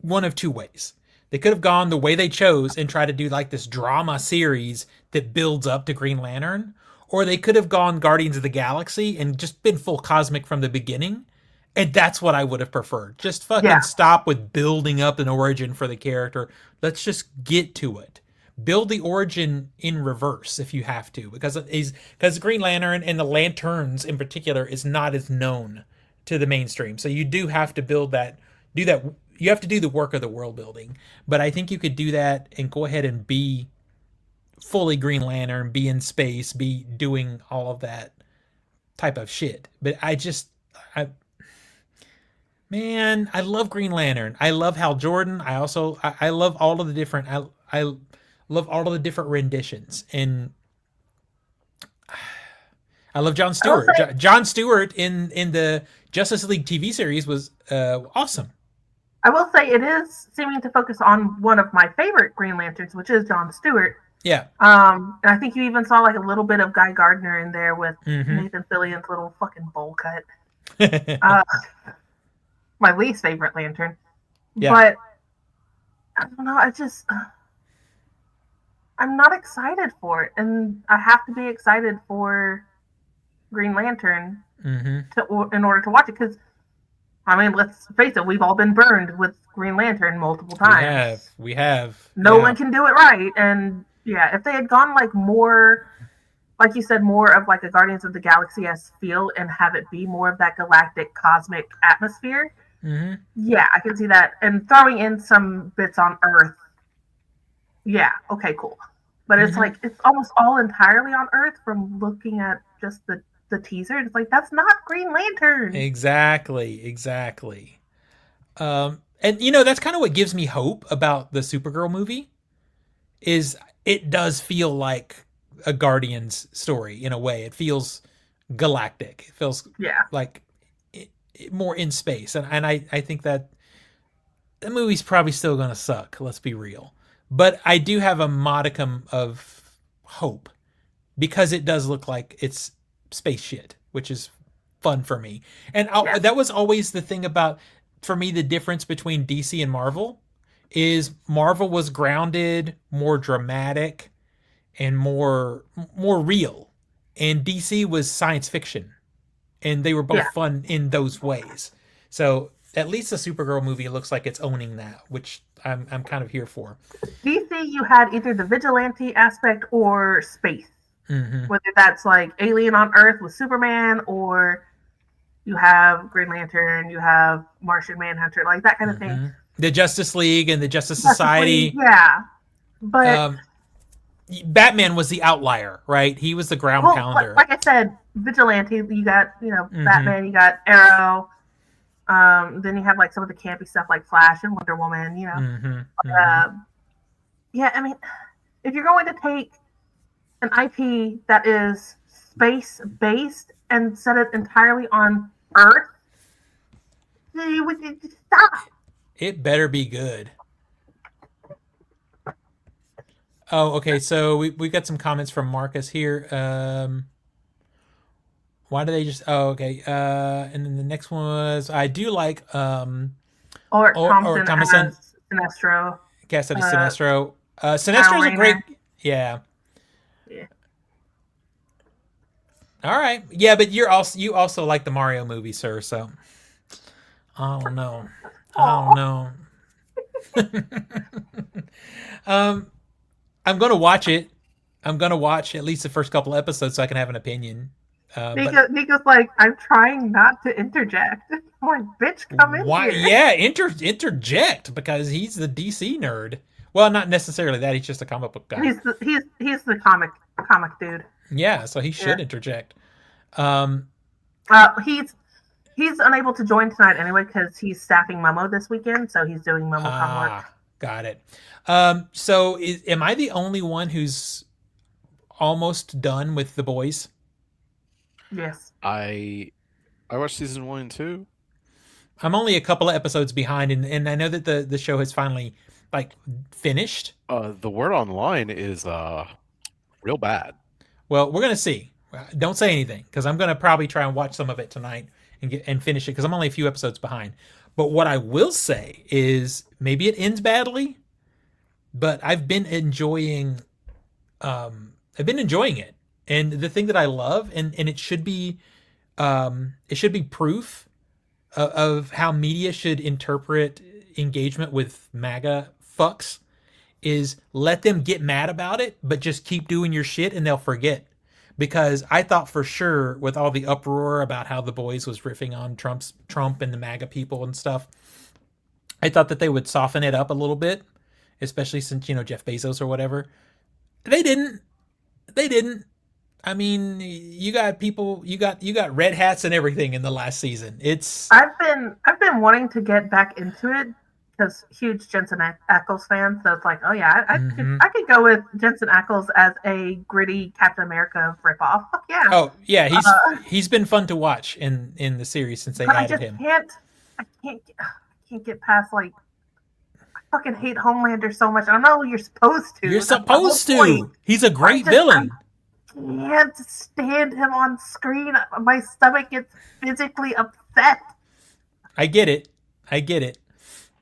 one of two ways. They could have gone the way they chose and tried to do like this drama series that builds up to Green Lantern, or they could have gone Guardians of the Galaxy and just been full cosmic from the beginning. And that's what I would have preferred. Just fucking stop with building up an origin for the character. Let's just get to it. Build the origin in reverse if you have to, because Green Lantern and the Lanterns in particular is not as known to the mainstream. So you do have to do that. You have to do the work of the world building. But I think you could do that and go ahead and be fully Green Lantern, be in space, be doing all of that type of shit. But man, I love Green Lantern. I love Hal Jordan. I love all of the different I love all of the different renditions, and I love Jon Stewart. Jon Stewart in the Justice League TV series was awesome. I will say it is seeming to focus on one of my favorite Green Lanterns, which is Jon Stewart. Yeah. And I think you even saw like a little bit of Guy Gardner in there with Nathan Fillion's little fucking bowl cut. My least favorite Lantern. Yeah. But I don't know, I'm not excited for it. And I have to be excited for Green Lantern in order to watch it. Because, I mean, let's face it, we've all been burned with Green Lantern multiple times. We have. No one can do it right. And yeah, if they had gone like more, like you said, more of like a Guardians of the Galaxy-esque feel and have it be more of that galactic cosmic atmosphere, yeah, I can see that. And throwing in some bits on Earth, yeah, okay, cool. But it's like, it's almost all entirely on Earth from looking at just the teaser. It's like, that's not Green Lantern. Exactly. And that's kind of what gives me hope about the Supergirl movie, is it does feel like a Guardians story in a way. It feels galactic. It feels like more in space. And I think that the movie's probably still going to suck, let's be real. But I do have a modicum of hope because it does look like it's space shit, which is fun for me. And that was always the thing about, for me, the difference between DC and Marvel is Marvel was grounded, more dramatic, and more real. And DC was science fiction. And they were both fun in those ways. So at least the Supergirl movie looks like it's owning that, which I'm kind of here for. DC, you had either the vigilante aspect or space. Whether that's like Alien on Earth with Superman, or you have Green Lantern, you have Martian Manhunter, like that kind of thing. The Justice League and the Justice Society. Yeah. But Batman was the outlier, right? He was the ground pounder. Like I said, vigilante, you got, Batman, you got Arrow. Then you have like some of the campy stuff like Flash and Wonder Woman, yeah, I mean, if you're going to take an IP that is space-based and set it entirely on Earth, stop. It better be good. Oh, okay. So we got some comments from Marcus here. Why do they just? Oh, okay. And then the next one was, I do like Thompson as Sinestro. Cast out of Sinestro. Sinestro's a great. Yeah. All right. Yeah, but you also like the Mario movie, sir. So I don't know. I'm gonna watch it. I'm gonna watch at least the first couple episodes so I can have an opinion. Nico's like, I'm trying not to interject. I'm like, bitch, come in here. Yeah, interject, because he's the DC nerd. Well, not necessarily that. He's just a comic book guy. He's the comic dude. Yeah, so he should interject. He's unable to join tonight anyway because he's staffing Momo this weekend, so he's doing Momo work. Got it. So am I the only one who's almost done with The Boys? Yes. I watched season 1 and 2. I'm only a couple of episodes behind, and I know that the show has finally like finished. The word online is real bad. Well, we're gonna see. Don't say anything because I'm gonna probably try and watch some of it tonight and finish it because I'm only a few episodes behind. But what I will say is maybe it ends badly, but I've been enjoying it. And the thing that I love, and it should be proof of how media should interpret engagement with MAGA fucks, is let them get mad about it, but just keep doing your shit and they'll forget. Because I thought for sure with all the uproar about how The Boys was riffing on Trump and the MAGA people and stuff, I thought that they would soften it up a little bit, especially since, Jeff Bezos or whatever. They didn't. I mean, you got people, you got red hats and everything in the last season. I've been wanting to get back into it because huge Jensen Ackles fan. So it's like, oh yeah, I could go with Jensen Ackles as a gritty Captain America ripoff. Fuck yeah. Oh yeah, he's been fun to watch in the series since they added him. I can't get past like. I fucking hate Homelander so much. I know you're supposed to. You're supposed to. He's a great villain. I can't stand him on screen. My stomach gets physically upset. I get it.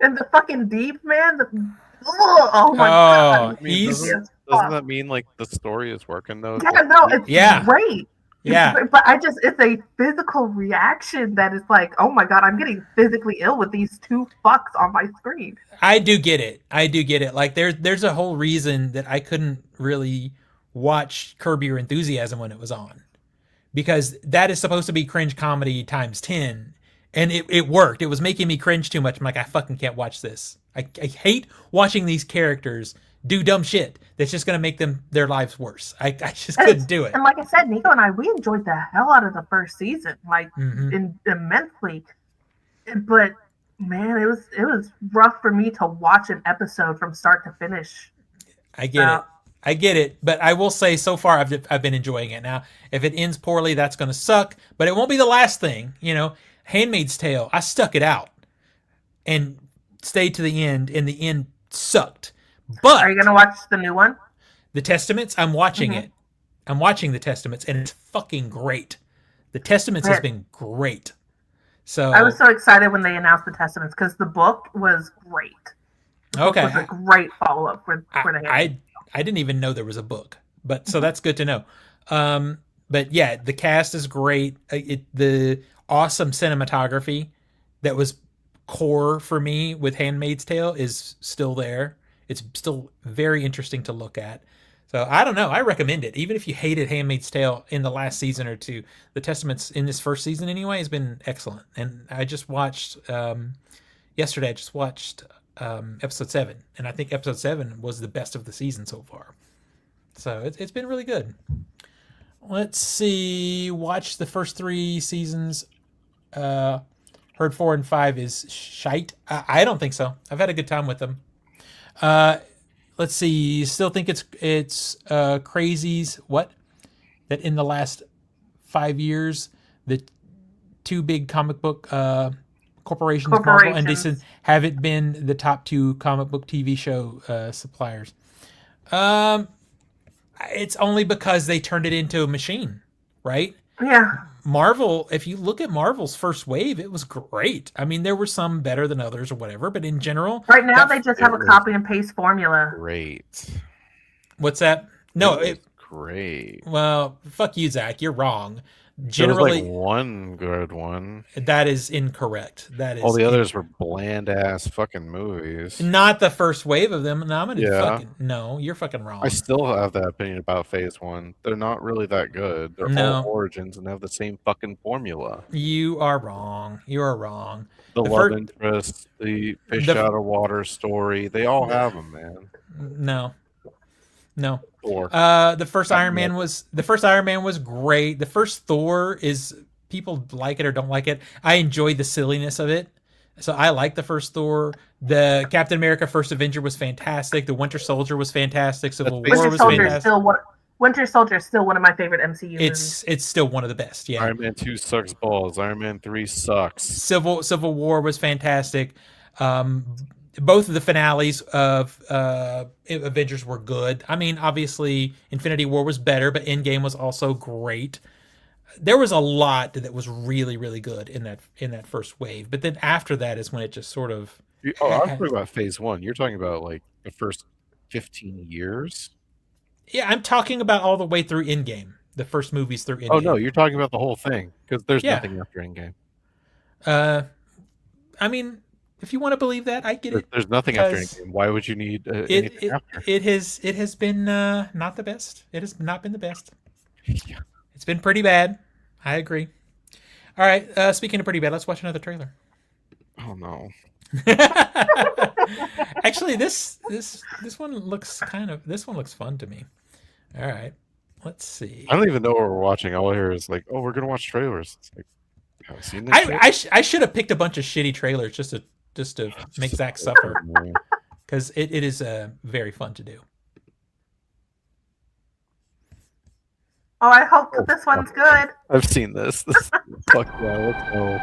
And the fucking deep man. Oh my god. Doesn't that mean like the story is working though? Yeah, no, it's great. Yeah. But it's a physical reaction that is like, oh my god, I'm getting physically ill with these two fucks on my screen. I do get it. Like there's a whole reason that I couldn't really watch Curb Your Enthusiasm when it was on, because that is supposed to be cringe comedy times 10, and it worked. It was making me cringe too much. I'm like, I fucking can't watch this. I hate watching these characters do dumb shit that's just going to make their lives worse. I just couldn't do it. And like I said, Nico and I, we enjoyed the hell out of the first season, like immensely. But man, it was rough for me to watch an episode from start to finish. I get it, but I will say so far I've been enjoying it. Now, if it ends poorly, that's going to suck, but it won't be the last thing. Handmaid's Tale, I stuck it out and stayed to the end, and the end sucked. But are you going to watch the new one? The Testaments, I'm watching it. I'm watching The Testaments, and it's fucking great. The Testaments has been great. So I was so excited when they announced The Testaments because the book was great. Okay. It was a great follow-up for the I didn't even know there was a book, but so that's good to know. But yeah, the cast is great. The awesome cinematography that was core for me with Handmaid's Tale is still there. It's still very interesting to look at. So I don't know. I recommend it. Even if you hated Handmaid's Tale in the last season or two, The Testaments in this first season anyway has been excellent. And I just watched, yesterday, episode 7, and I think episode 7 was the best of the season so far. So it's been really good. Let's see. Watch the first 3 seasons. Heard 4 and 5 is shite. I don't think so. I've had a good time with them. Let's see. Still think it's crazies. What? That in the last 5 years, the 2 big comic book corporations, Marvel and DC, haven't been the top 2 comic book TV show suppliers. It's only because they turned it into a machine, right? Yeah. Marvel, if you look at Marvel's first wave, it was great. I mean, there were some better than others or whatever, but in general... Right now, they just have a copy and paste formula. Great. What's that? No, it's great. Well, fuck you, Zach. You're wrong. Generally, there was like one good one. That is incorrect. That is all the others were bland ass fucking movies. Not the first wave of them. No, no, you're fucking wrong. I still have that opinion about Phase 1. They're not really that good. They're all origins and have the same fucking formula. You are wrong. You are wrong. The love interest, the fish out of water story, they all have them, man. No. The first Iron Man was great. The first Thor is, people like it or don't like it. I enjoyed the silliness of it. So I like the first Thor. The Captain America First Avenger was fantastic. The Winter Soldier was fantastic. Civil War was fantastic. Winter Soldier is still one of my favorite MCU movies. It's still one of the best. Yeah. Iron Man 2 sucks balls. Iron Man 3 sucks. Civil War was fantastic. Both of the finales of Avengers were good. I mean, obviously, Infinity War was better, but Endgame was also great. There was a lot that was really, really good in that first wave. But then after that is when it just sort of. Oh, I was talking about Phase 1. You're talking about like the first 15 years. Yeah, I'm talking about all the way through Endgame. The first movies through Endgame. Oh no, you're talking about the whole thing because there's Yeah. nothing after Endgame. I mean, if you want to believe that, I get it. There's nothing after because Endgame. Why would you need anything after? It has been not the best. It has not been the best. Yeah. It's been pretty bad. I agree. All right. Speaking of pretty bad, let's watch another trailer. Oh no. Actually, this one looks fun to me. All right. Let's see. I don't even know what we're watching. All I hear is like, "Oh, we're gonna watch trailers." It's like, haven't seen this. I should have picked a bunch of shitty trailers just to make Zach suffer because it is very fun to do. Oh, I hope that this one's good. I've seen this. Fuck yeah, let's go.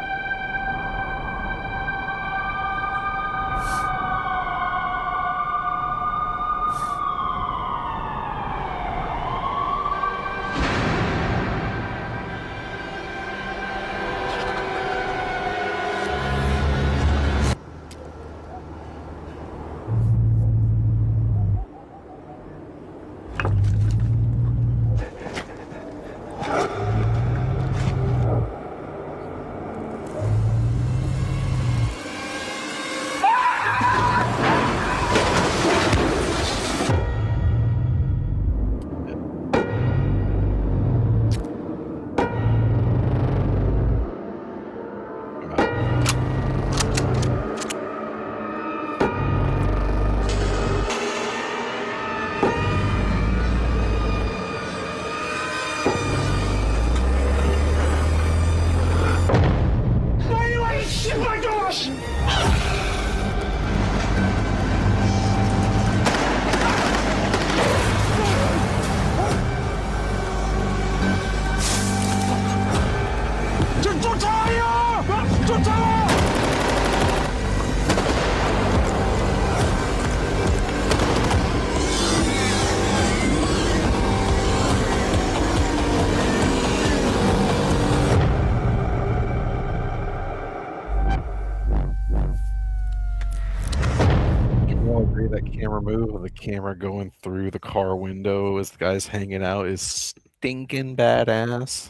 That camera move of the camera going through the car window as the guy's hanging out is stinking badass.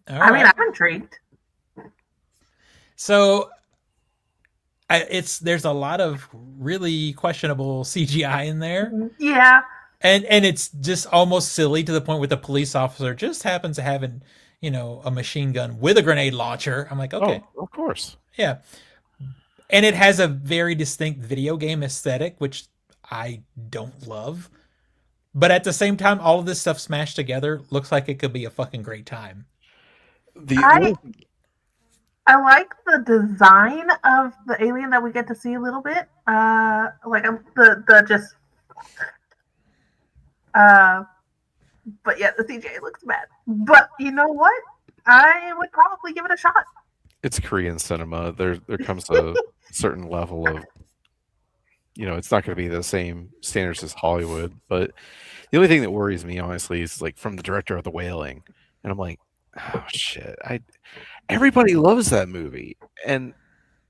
I mean, I'm intrigued. So, there's a lot of really questionable CGI in there. Yeah, and it's just almost silly to the point where the police officer just happens to have a machine gun with a grenade launcher. I'm like, okay, of course, yeah. And it has a very distinct video game aesthetic, which I don't love. But at the same time, all of this stuff smashed together looks like it could be a fucking great time. I like the design of the alien that we get to see a little bit. But yeah, the CGI looks bad. But you know what? I would probably give it a shot. It's Korean cinema. There comes a certain level of, it's not going to be the same standards as Hollywood. But the only thing that worries me, honestly, is like from the director of The Wailing, and I'm like, oh shit! Everybody loves that movie, and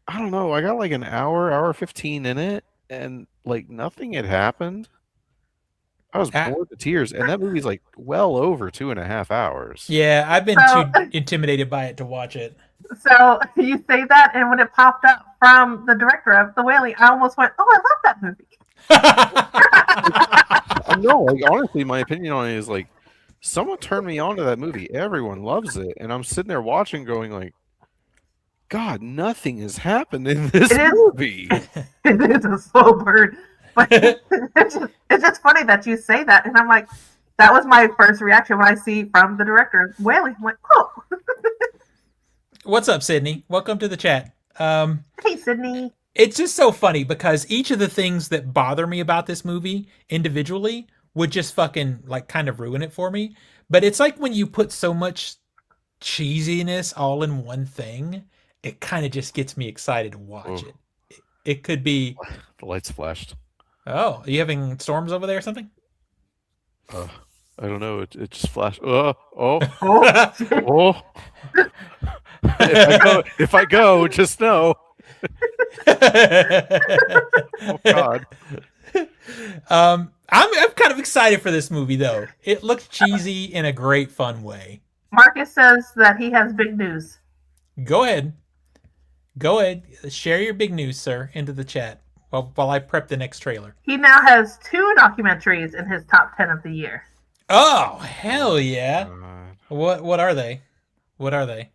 I don't know. I got like an hour 15 in it, and like nothing had happened. I was bored to tears, and that movie's like well over 2.5 hours. Yeah, I've been too intimidated by it to watch it. So you say that, and when it popped up from the director of The Wailing, I almost went, "Oh, I love that movie." No, like honestly, my opinion on it is like, someone turned me on to that movie. Everyone loves it, and I'm sitting there watching, going like, "God, nothing has happened in this movie." It is a slow burn, but it's just funny that you say that, and I'm like, that was my first reaction when I see from the director of Wailing. I'm like, "Oh." What's up, Sydney? Welcome to the chat. Hey, Sydney. It's just so funny because each of the things that bother me about this movie individually would just fucking like kind of ruin it for me. But it's like when you put so much cheesiness all in one thing, it kind of just gets me excited to watch Oh. it. It could be, The lights flashed. oh, are you having storms over there or something? I don't know. It just flashed. Oh. Oh, shit. Oh. if I go, just know. Oh God. I'm kind of excited for this movie though. It looks cheesy in a great fun way. Marcus says that he has big news. Go ahead. Share your big news, sir, into the chat while I prep the next trailer. He now has 2 documentaries in his top 10 of the year. Oh, hell yeah. God. What are they? What are they?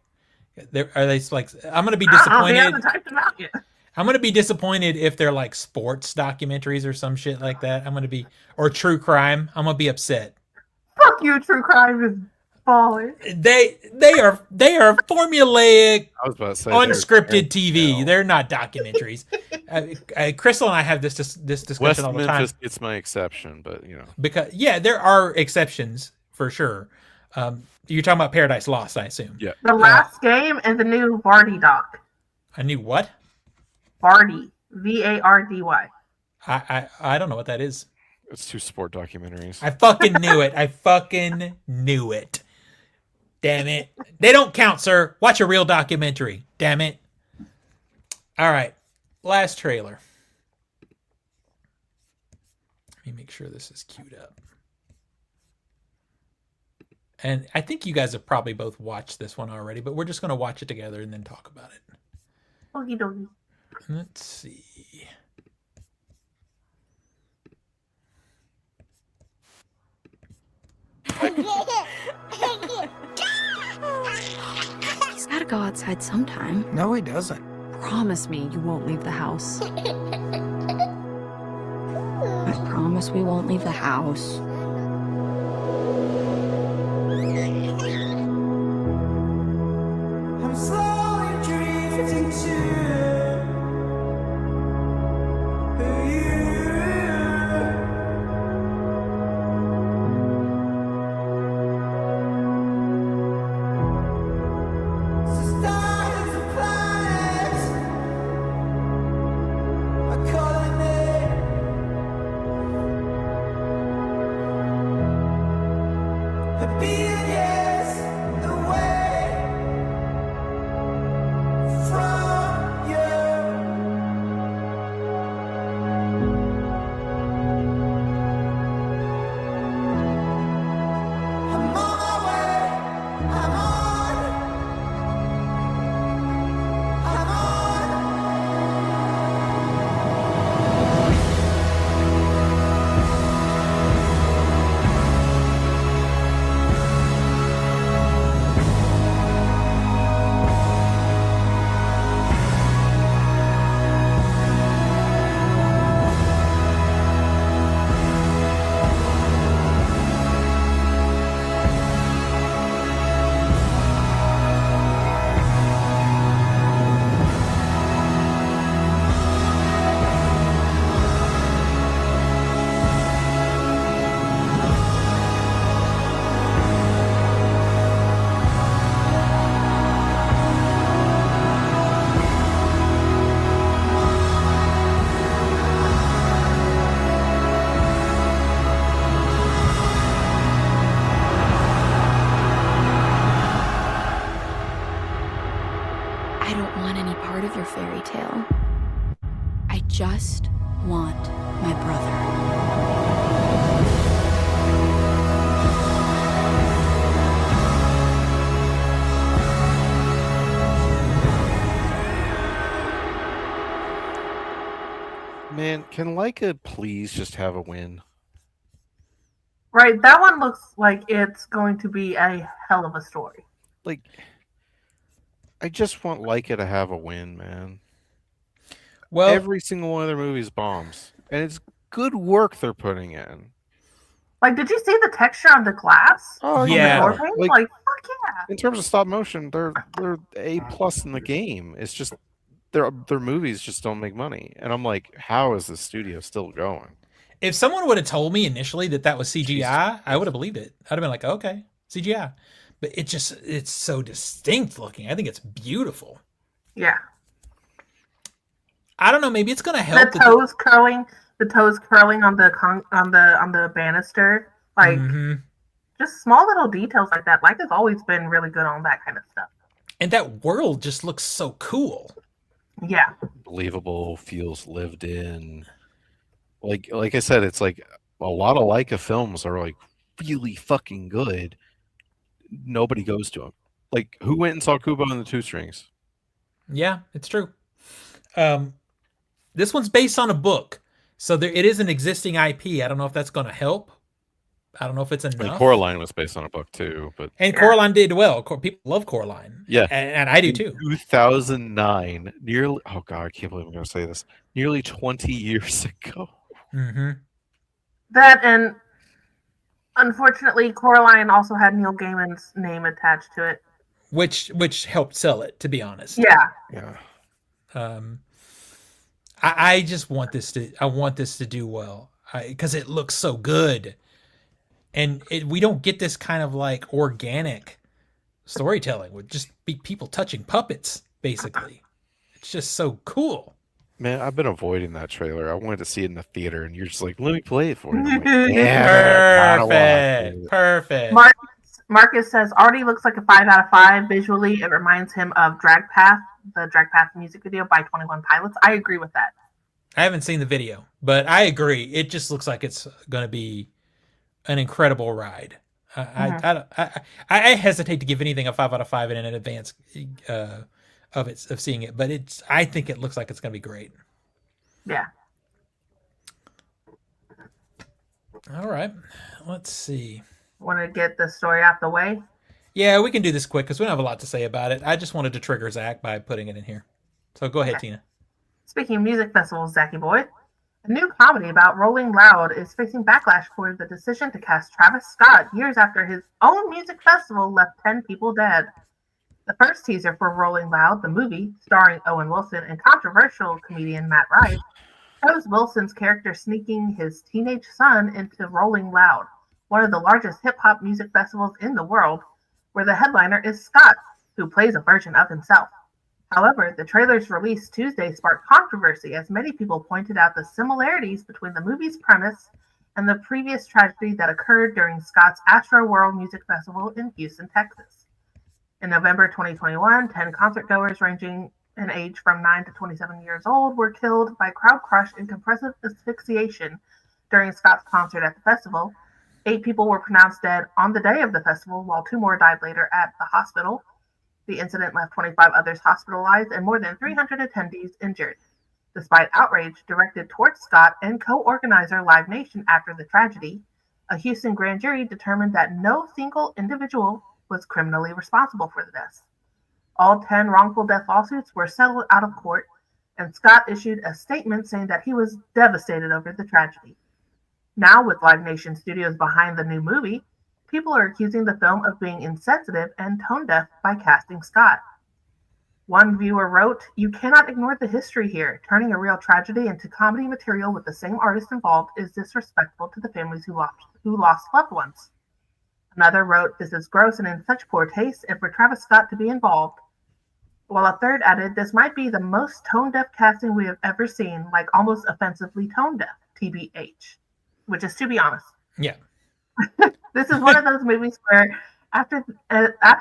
Are they like I'm going to be He disappointed. hasn't typed them out yet. I'm going to be disappointed if they're like sports documentaries or some shit like that. I'm going to be or true crime. I'm going to be upset. Fuck you, true crime is falling. They are formulaic I was about to say unscripted TV. Yeah. They're not documentaries. Crystal and I have this discussion West all the Memphis time gets my exception, but you know. because there are exceptions for sure. You're talking about Paradise Lost, I assume. Yeah. The Last Game and the new Vardy doc. I knew what? Vardy. Vardy. I don't know what that is. It's 2 sport documentaries. I fucking knew it. I fucking knew it. Damn it. They don't count, sir. Watch a real documentary. Damn it. All right. Last trailer. Let me make sure this is queued up. And I think you guys have probably both watched this one already, but we're just going to watch it together and then talk about it. Okie dokie. Let's see. He's gotta go outside sometime. No, he doesn't. Promise me you won't leave the house. I promise we won't leave the house. I'm slowly drifting to I don't want any part of your fairy tale. I just want my brother. Man, can Leica please just have a win? Right, that one looks like it's going to be a hell of a story. Like, I just want Leica to have a win, man. Well, Every single one of their movies bombs, and it's good work they're putting in. Like, did you see the texture on the glass? Oh On the yeah. door frame? Like, fuck yeah. In terms of stop motion, they're A+ in the game. It's just their movies just don't make money, and I'm like, how is the studio still going? If someone would have told me initially that was CGI, Jesus I would Christ. have believed it. I'd have been like, okay, CGI. But it's so distinct looking. I think it's beautiful. Yeah. I don't know. Maybe it's gonna help. The toes curling on the banister, like just small little details like that. Like has always been really good on that kind of stuff. And that world just looks so cool. Yeah. Believable, feels lived in. Like I said, it's like a lot of Leica films are like really fucking good. Nobody goes to them. Like, who went and saw Kubo and the Two Strings? Yeah, it's true. This one's based on a book, so it is an existing IP. I don't know if that's going to help. I don't know if it's enough. Like, Coraline was based on a book too, but Coraline did well. People love Coraline. Yeah, and I do too. 2009, nearly. Oh god, I can't believe I'm going to say this. Nearly 20 years ago. Mm-hmm. That, and unfortunately, Coraline also had Neil Gaiman's name attached to it, which helped sell it. To be honest. Yeah. I just want this to do well because it looks so good, and we don't get this kind of like organic storytelling with just people touching puppets. Basically, it's just so cool. Man, I've been avoiding that trailer. I wanted to see it in the theater, and you're just like, "Let me play it for you." I'm like, Perfect. Marcus says already looks like a 5 out of 5 visually. It reminds him of Drag Path, the Drag Path music video by 21 Pilots. I agree with that. I haven't seen the video, but I agree. It just looks like it's going to be an incredible ride. I hesitate to give anything a 5 out of 5 in an advance of seeing it, but I think it looks like it's going to be great. Yeah. All right. Let's see. Want to get the story out the way? Yeah, we can do this quick because we don't have a lot to say about it. I just wanted to trigger Zach by putting it in here. So go ahead, Tina. Speaking of music festivals, Zachy Boy, a new comedy about Rolling Loud is facing backlash for the decision to cast Travis Scott years after his own music festival left 10 people dead. The first teaser for Rolling Loud, the movie, starring Owen Wilson and controversial comedian Matt Rife, shows Wilson's character sneaking his teenage son into Rolling Loud, one of the largest hip-hop music festivals in the world, where the headliner is Scott, who plays a version of himself. However, the trailer's release Tuesday sparked controversy as many people pointed out the similarities between the movie's premise and the previous tragedy that occurred during Scott's Astro World Music Festival in Houston, Texas. In November 2021, 10 concertgoers ranging in age from 9 to 27 years old were killed by crowd crush and compressive asphyxiation during Scott's concert at the festival. 8 people were pronounced dead on the day of the festival, while 2 more died later at the hospital. The incident left 25 others hospitalized and more than 300 attendees injured. Despite outrage directed towards Scott and co-organizer Live Nation after the tragedy, a Houston grand jury determined that no single individual was criminally responsible for the deaths. All 10 wrongful death lawsuits were settled out of court, and Scott issued a statement saying that he was devastated over the tragedy. Now, with Live Nation Studios behind the new movie, people are accusing the film of being insensitive and tone-deaf by casting Scott. One viewer wrote, "You cannot ignore the history here. Turning a real tragedy into comedy material with the same artist involved is disrespectful to the families who lost loved ones." Another wrote, "This is gross and in such poor taste, and for Travis Scott to be involved." While a third added, "This might be the most tone-deaf casting we have ever seen, like almost offensively tone-deaf, TBH." Which is, to be honest. Yeah. This is one of those movies where after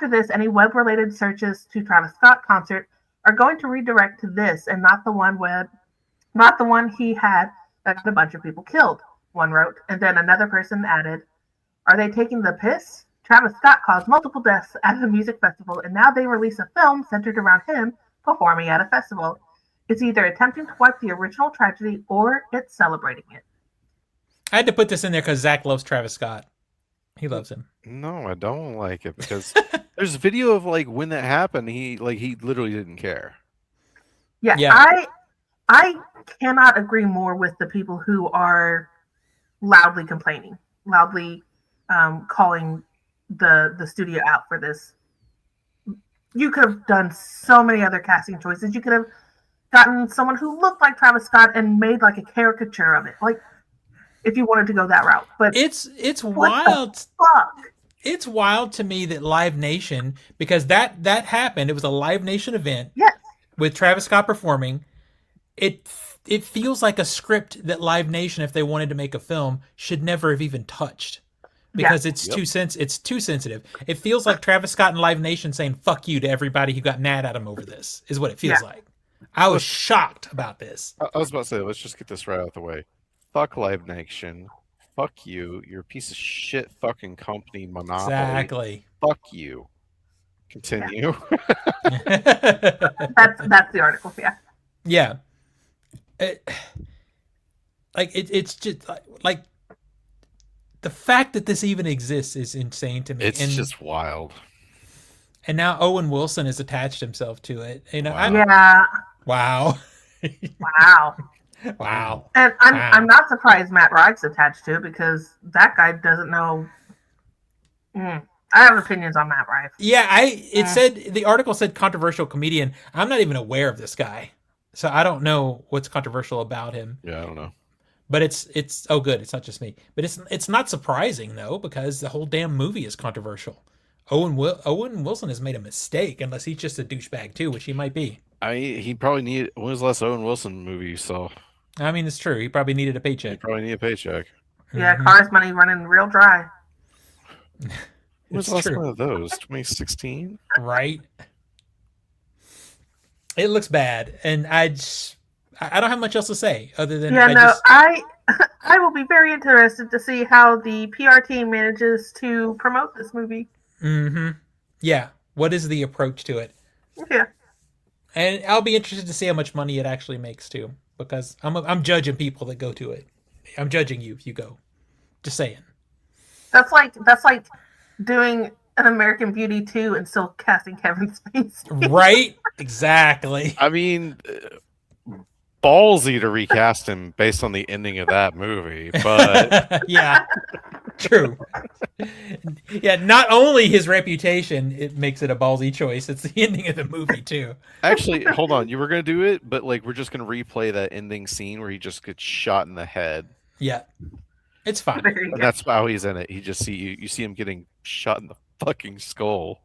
this, any web-related searches to Travis Scott concert are going to redirect to this and not the one he had that got a bunch of people killed, one wrote. And then another person added, "Are they taking the piss? Travis Scott caused multiple deaths at a music festival, and now they release a film centered around him performing at a festival. It's either attempting to wipe the original tragedy or it's celebrating it." I had to put this in there because Zach loves Travis Scott. He loves him. No, I don't like it because there's video of like when that happened. He literally didn't care. Yeah. I cannot agree more with the people who are loudly complaining, loudly calling the studio out for this. You could have done so many other casting choices. You could have gotten someone who looked like Travis Scott and made like a caricature of it. Like, if you wanted to go that route, but It's what wild. the fuck? It's wild to me that Live Nation, because that happened. It was a Live Nation event Yes, with Travis Scott performing. It feels like a script that Live Nation, if they wanted to make a film, should never have even touched, because it's too sensitive. It feels like Travis Scott and Live Nation saying "fuck you" to everybody who got mad at him over this. Is what it feels like. I was shocked about this. I was about to say, let's just get this right out of the way. Fuck Live Nation. Fuck you. You're a piece of shit fucking company, monopoly. Exactly. Fuck you. Continue. that's the article. Yeah. Yeah. It's just like the fact that this even exists is insane to me. It's just wild. And now Owen Wilson has attached himself to it. You know, Wow. Wow. Wow. Wow. And I'm not surprised Matt Rives attached to it, because that guy doesn't know. I have opinions on Matt Rives. Yeah, it said, the article said controversial comedian. I'm not even aware of this guy, so I don't know what's controversial about him. Yeah, I don't know. But it's oh good, it's not just me. But it's not surprising though, because the whole damn movie is controversial. Owen Wilson has made a mistake, unless he's just a douchebag too, which he might be. He probably needed. When was the last Owen Wilson movie you saw? I mean, it's true. He probably needed a He paycheck. probably needed a paycheck. Yeah, Cars money running real dry. When was the last one of those? 2016? Right? It looks bad, and I don't have much else to say other than I will be very interested to see how the PR team manages to promote this movie. Mm-hmm. Yeah. What is the approach to it? Yeah. And I'll be interested to see how much money it actually makes too, because I'm judging people that go to it. I'm judging you if you go. Just saying. That's like doing an American Beauty 2 and still casting Kevin Spacey. Right? Exactly. I mean, ballsy to recast him based on the ending of that movie, but yeah, true. Yeah, not only his reputation, it makes it a ballsy choice. It's the ending of the movie too. actually, hold on. You were gonna do it, but like we're just gonna replay that ending scene where he just gets shot in the head. Yeah, it's fine. And that's how he's in it. He just you see him getting shot in the fucking skull.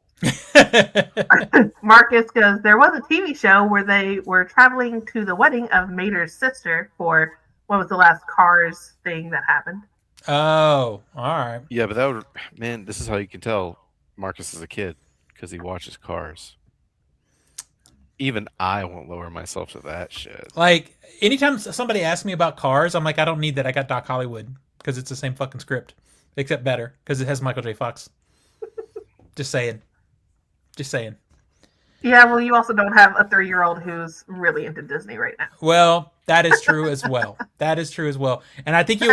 Marcus goes, there was a TV show where they were traveling to the wedding of Mater's sister for what was the last Cars thing that happened. Oh, all right. Yeah, but that would, man, this is how you can tell Marcus is a kid, because he watches Cars. Even I won't lower myself to that shit. Like, anytime somebody asks me about Cars, I'm like, I don't need that. I got Doc Hollywood, because it's the same fucking script, except better, because it has Michael J. Fox. Just saying. Just saying. Yeah, well, you also don't have a 3-year-old who's really into Disney right now. Well, that is true as well. That is true as well. And I think you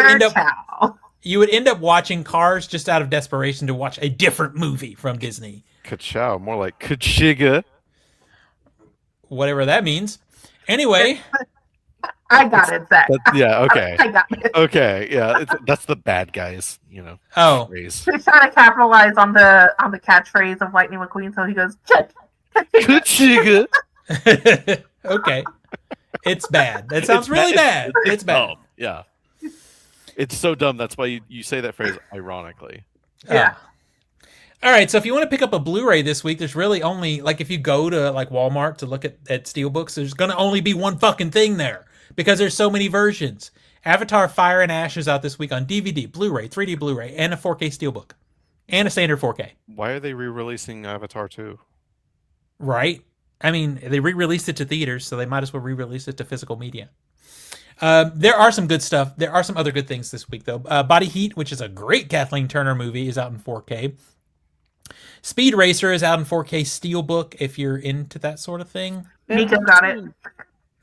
would end up watching Cars just out of desperation to watch a different movie from Disney. Ka-chow, more like ka-chiga. Whatever that means. Anyway. I got it, Zach. Yeah, okay. I got it. Okay, yeah, that's the bad guys, phrase. He's trying to capitalize on the catchphrase of Lightning McQueen, so he goes, ka-chiga. Okay. It's bad. That sounds really bad. It's bad. Dumb. Yeah. It's so dumb. That's why you say that phrase ironically. Yeah. All right, so if you want to pick up a Blu-ray this week, there's really only, like, if you go to like Walmart to look at Steelbooks, there's going to only be one fucking thing there, because there's so many versions. Avatar Fire and Ash is out this week on DVD, Blu-ray, 3D Blu-ray, and a 4K Steelbook, and a standard 4K. Why are they re-releasing Avatar 2? Right? I mean, they re-released it to theaters, so they might as well re-release it to physical media. There are some good stuff. There are some other good things this week, though. Body Heat, which is a great Kathleen Turner movie, is out in 4K. Speed Racer is out in 4K Steelbook, if you're into that sort of thing. Nico got it.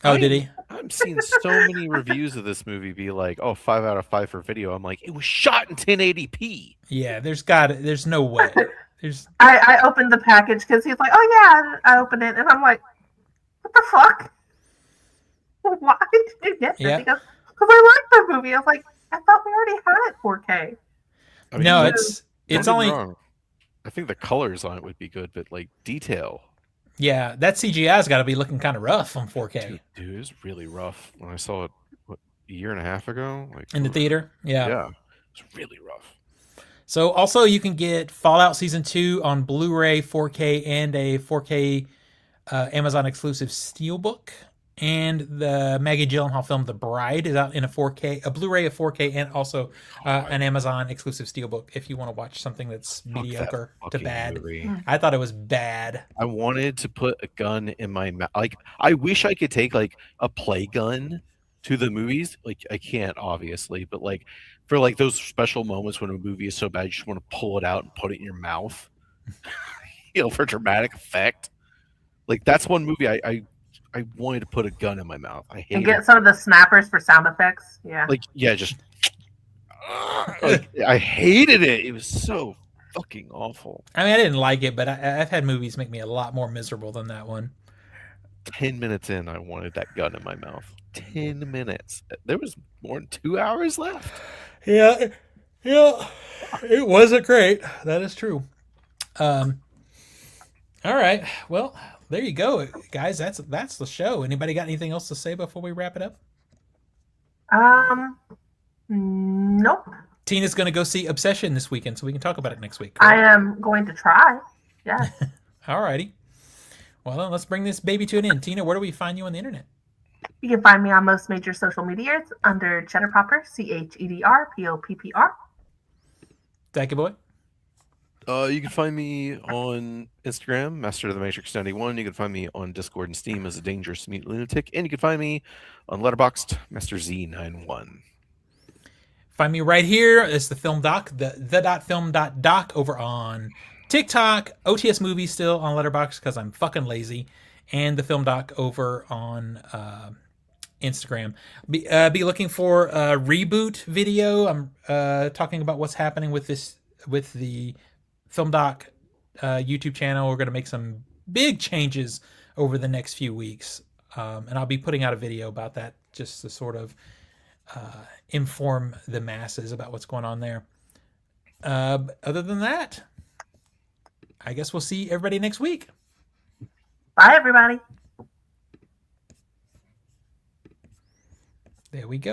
Oh, did he? I'm seeing so many reviews of this movie be like, oh, 5 out of 5 for video. I'm like, it was shot in 1080p. Yeah, there's no way. I opened the package because he's like, oh yeah, I opened it, and I'm like, what the fuck? Why did you get this? Yeah. He goes, because I like the movie. I was like, I thought we already had it 4K. I mean, No, it's only wrong. I think the colors on it would be good, but like detail. Yeah, that CGI's got to be looking kind of rough on 4K Dude, it was really rough when I saw it a year and a half ago. Like in the oof. theater. Yeah. Yeah, it's really rough. So also you can get Fallout Season 2 on Blu-ray, 4K, and a 4K Amazon exclusive Steelbook. And the Maggie Gyllenhaal film The Bride is out in a 4K, a Blu-ray of 4K, and also an Amazon exclusive Steelbook if you want to watch something that's Fuck mediocre that to fucking bad. movie. I thought it was bad. I wanted to put a gun in my mouth. Like, I wish I could take like a play gun to the movies. Like, I can't obviously, but like for like those special moments when a movie is so bad, you just want to pull it out and put it in your mouth, for dramatic effect. Like that's one movie I wanted to put a gun in my mouth. I hate And get some of the snappers for sound effects. Yeah. Like, yeah, just like I hated it. It was so fucking awful. I mean, I didn't like it, but I've had movies make me a lot more miserable than that one. 10 minutes in, I wanted that gun in my mouth. 10 minutes. There was more than 2 hours left. Yeah, it wasn't great. That is true. All right. Well, there you go, guys. That's the show. Anybody got anything else to say before we wrap it up? Nope. Tina's going to go see Obsession this weekend, so we can talk about it next week. I am going to try. Yeah. All righty. Well, then let's bring this baby to an end. Tina, where do we find you on the internet? You can find me on most major social medias under Cheddar Popper, CheddarPoppr. Dacky boy. You can find me on Instagram, Master of the Matrix 91. You can find me on Discord and Steam as a Dangerous Meat Lunatic, and you can find me on Letterboxd, Master Z91. Find me right here. It's the Film Doc, the.film.doc over on TikTok, OTS Movies still on Letterboxd because I'm fucking lazy, and the Film Doc over on Instagram. Be looking for a reboot video. I'm talking about what's happening with the Film Doc YouTube channel. We're going to make some big changes over the next few weeks, and I'll be putting out a video about that just to sort of inform the masses about what's going on there. Other than that, I guess we'll see everybody next week. Bye, everybody. There we go.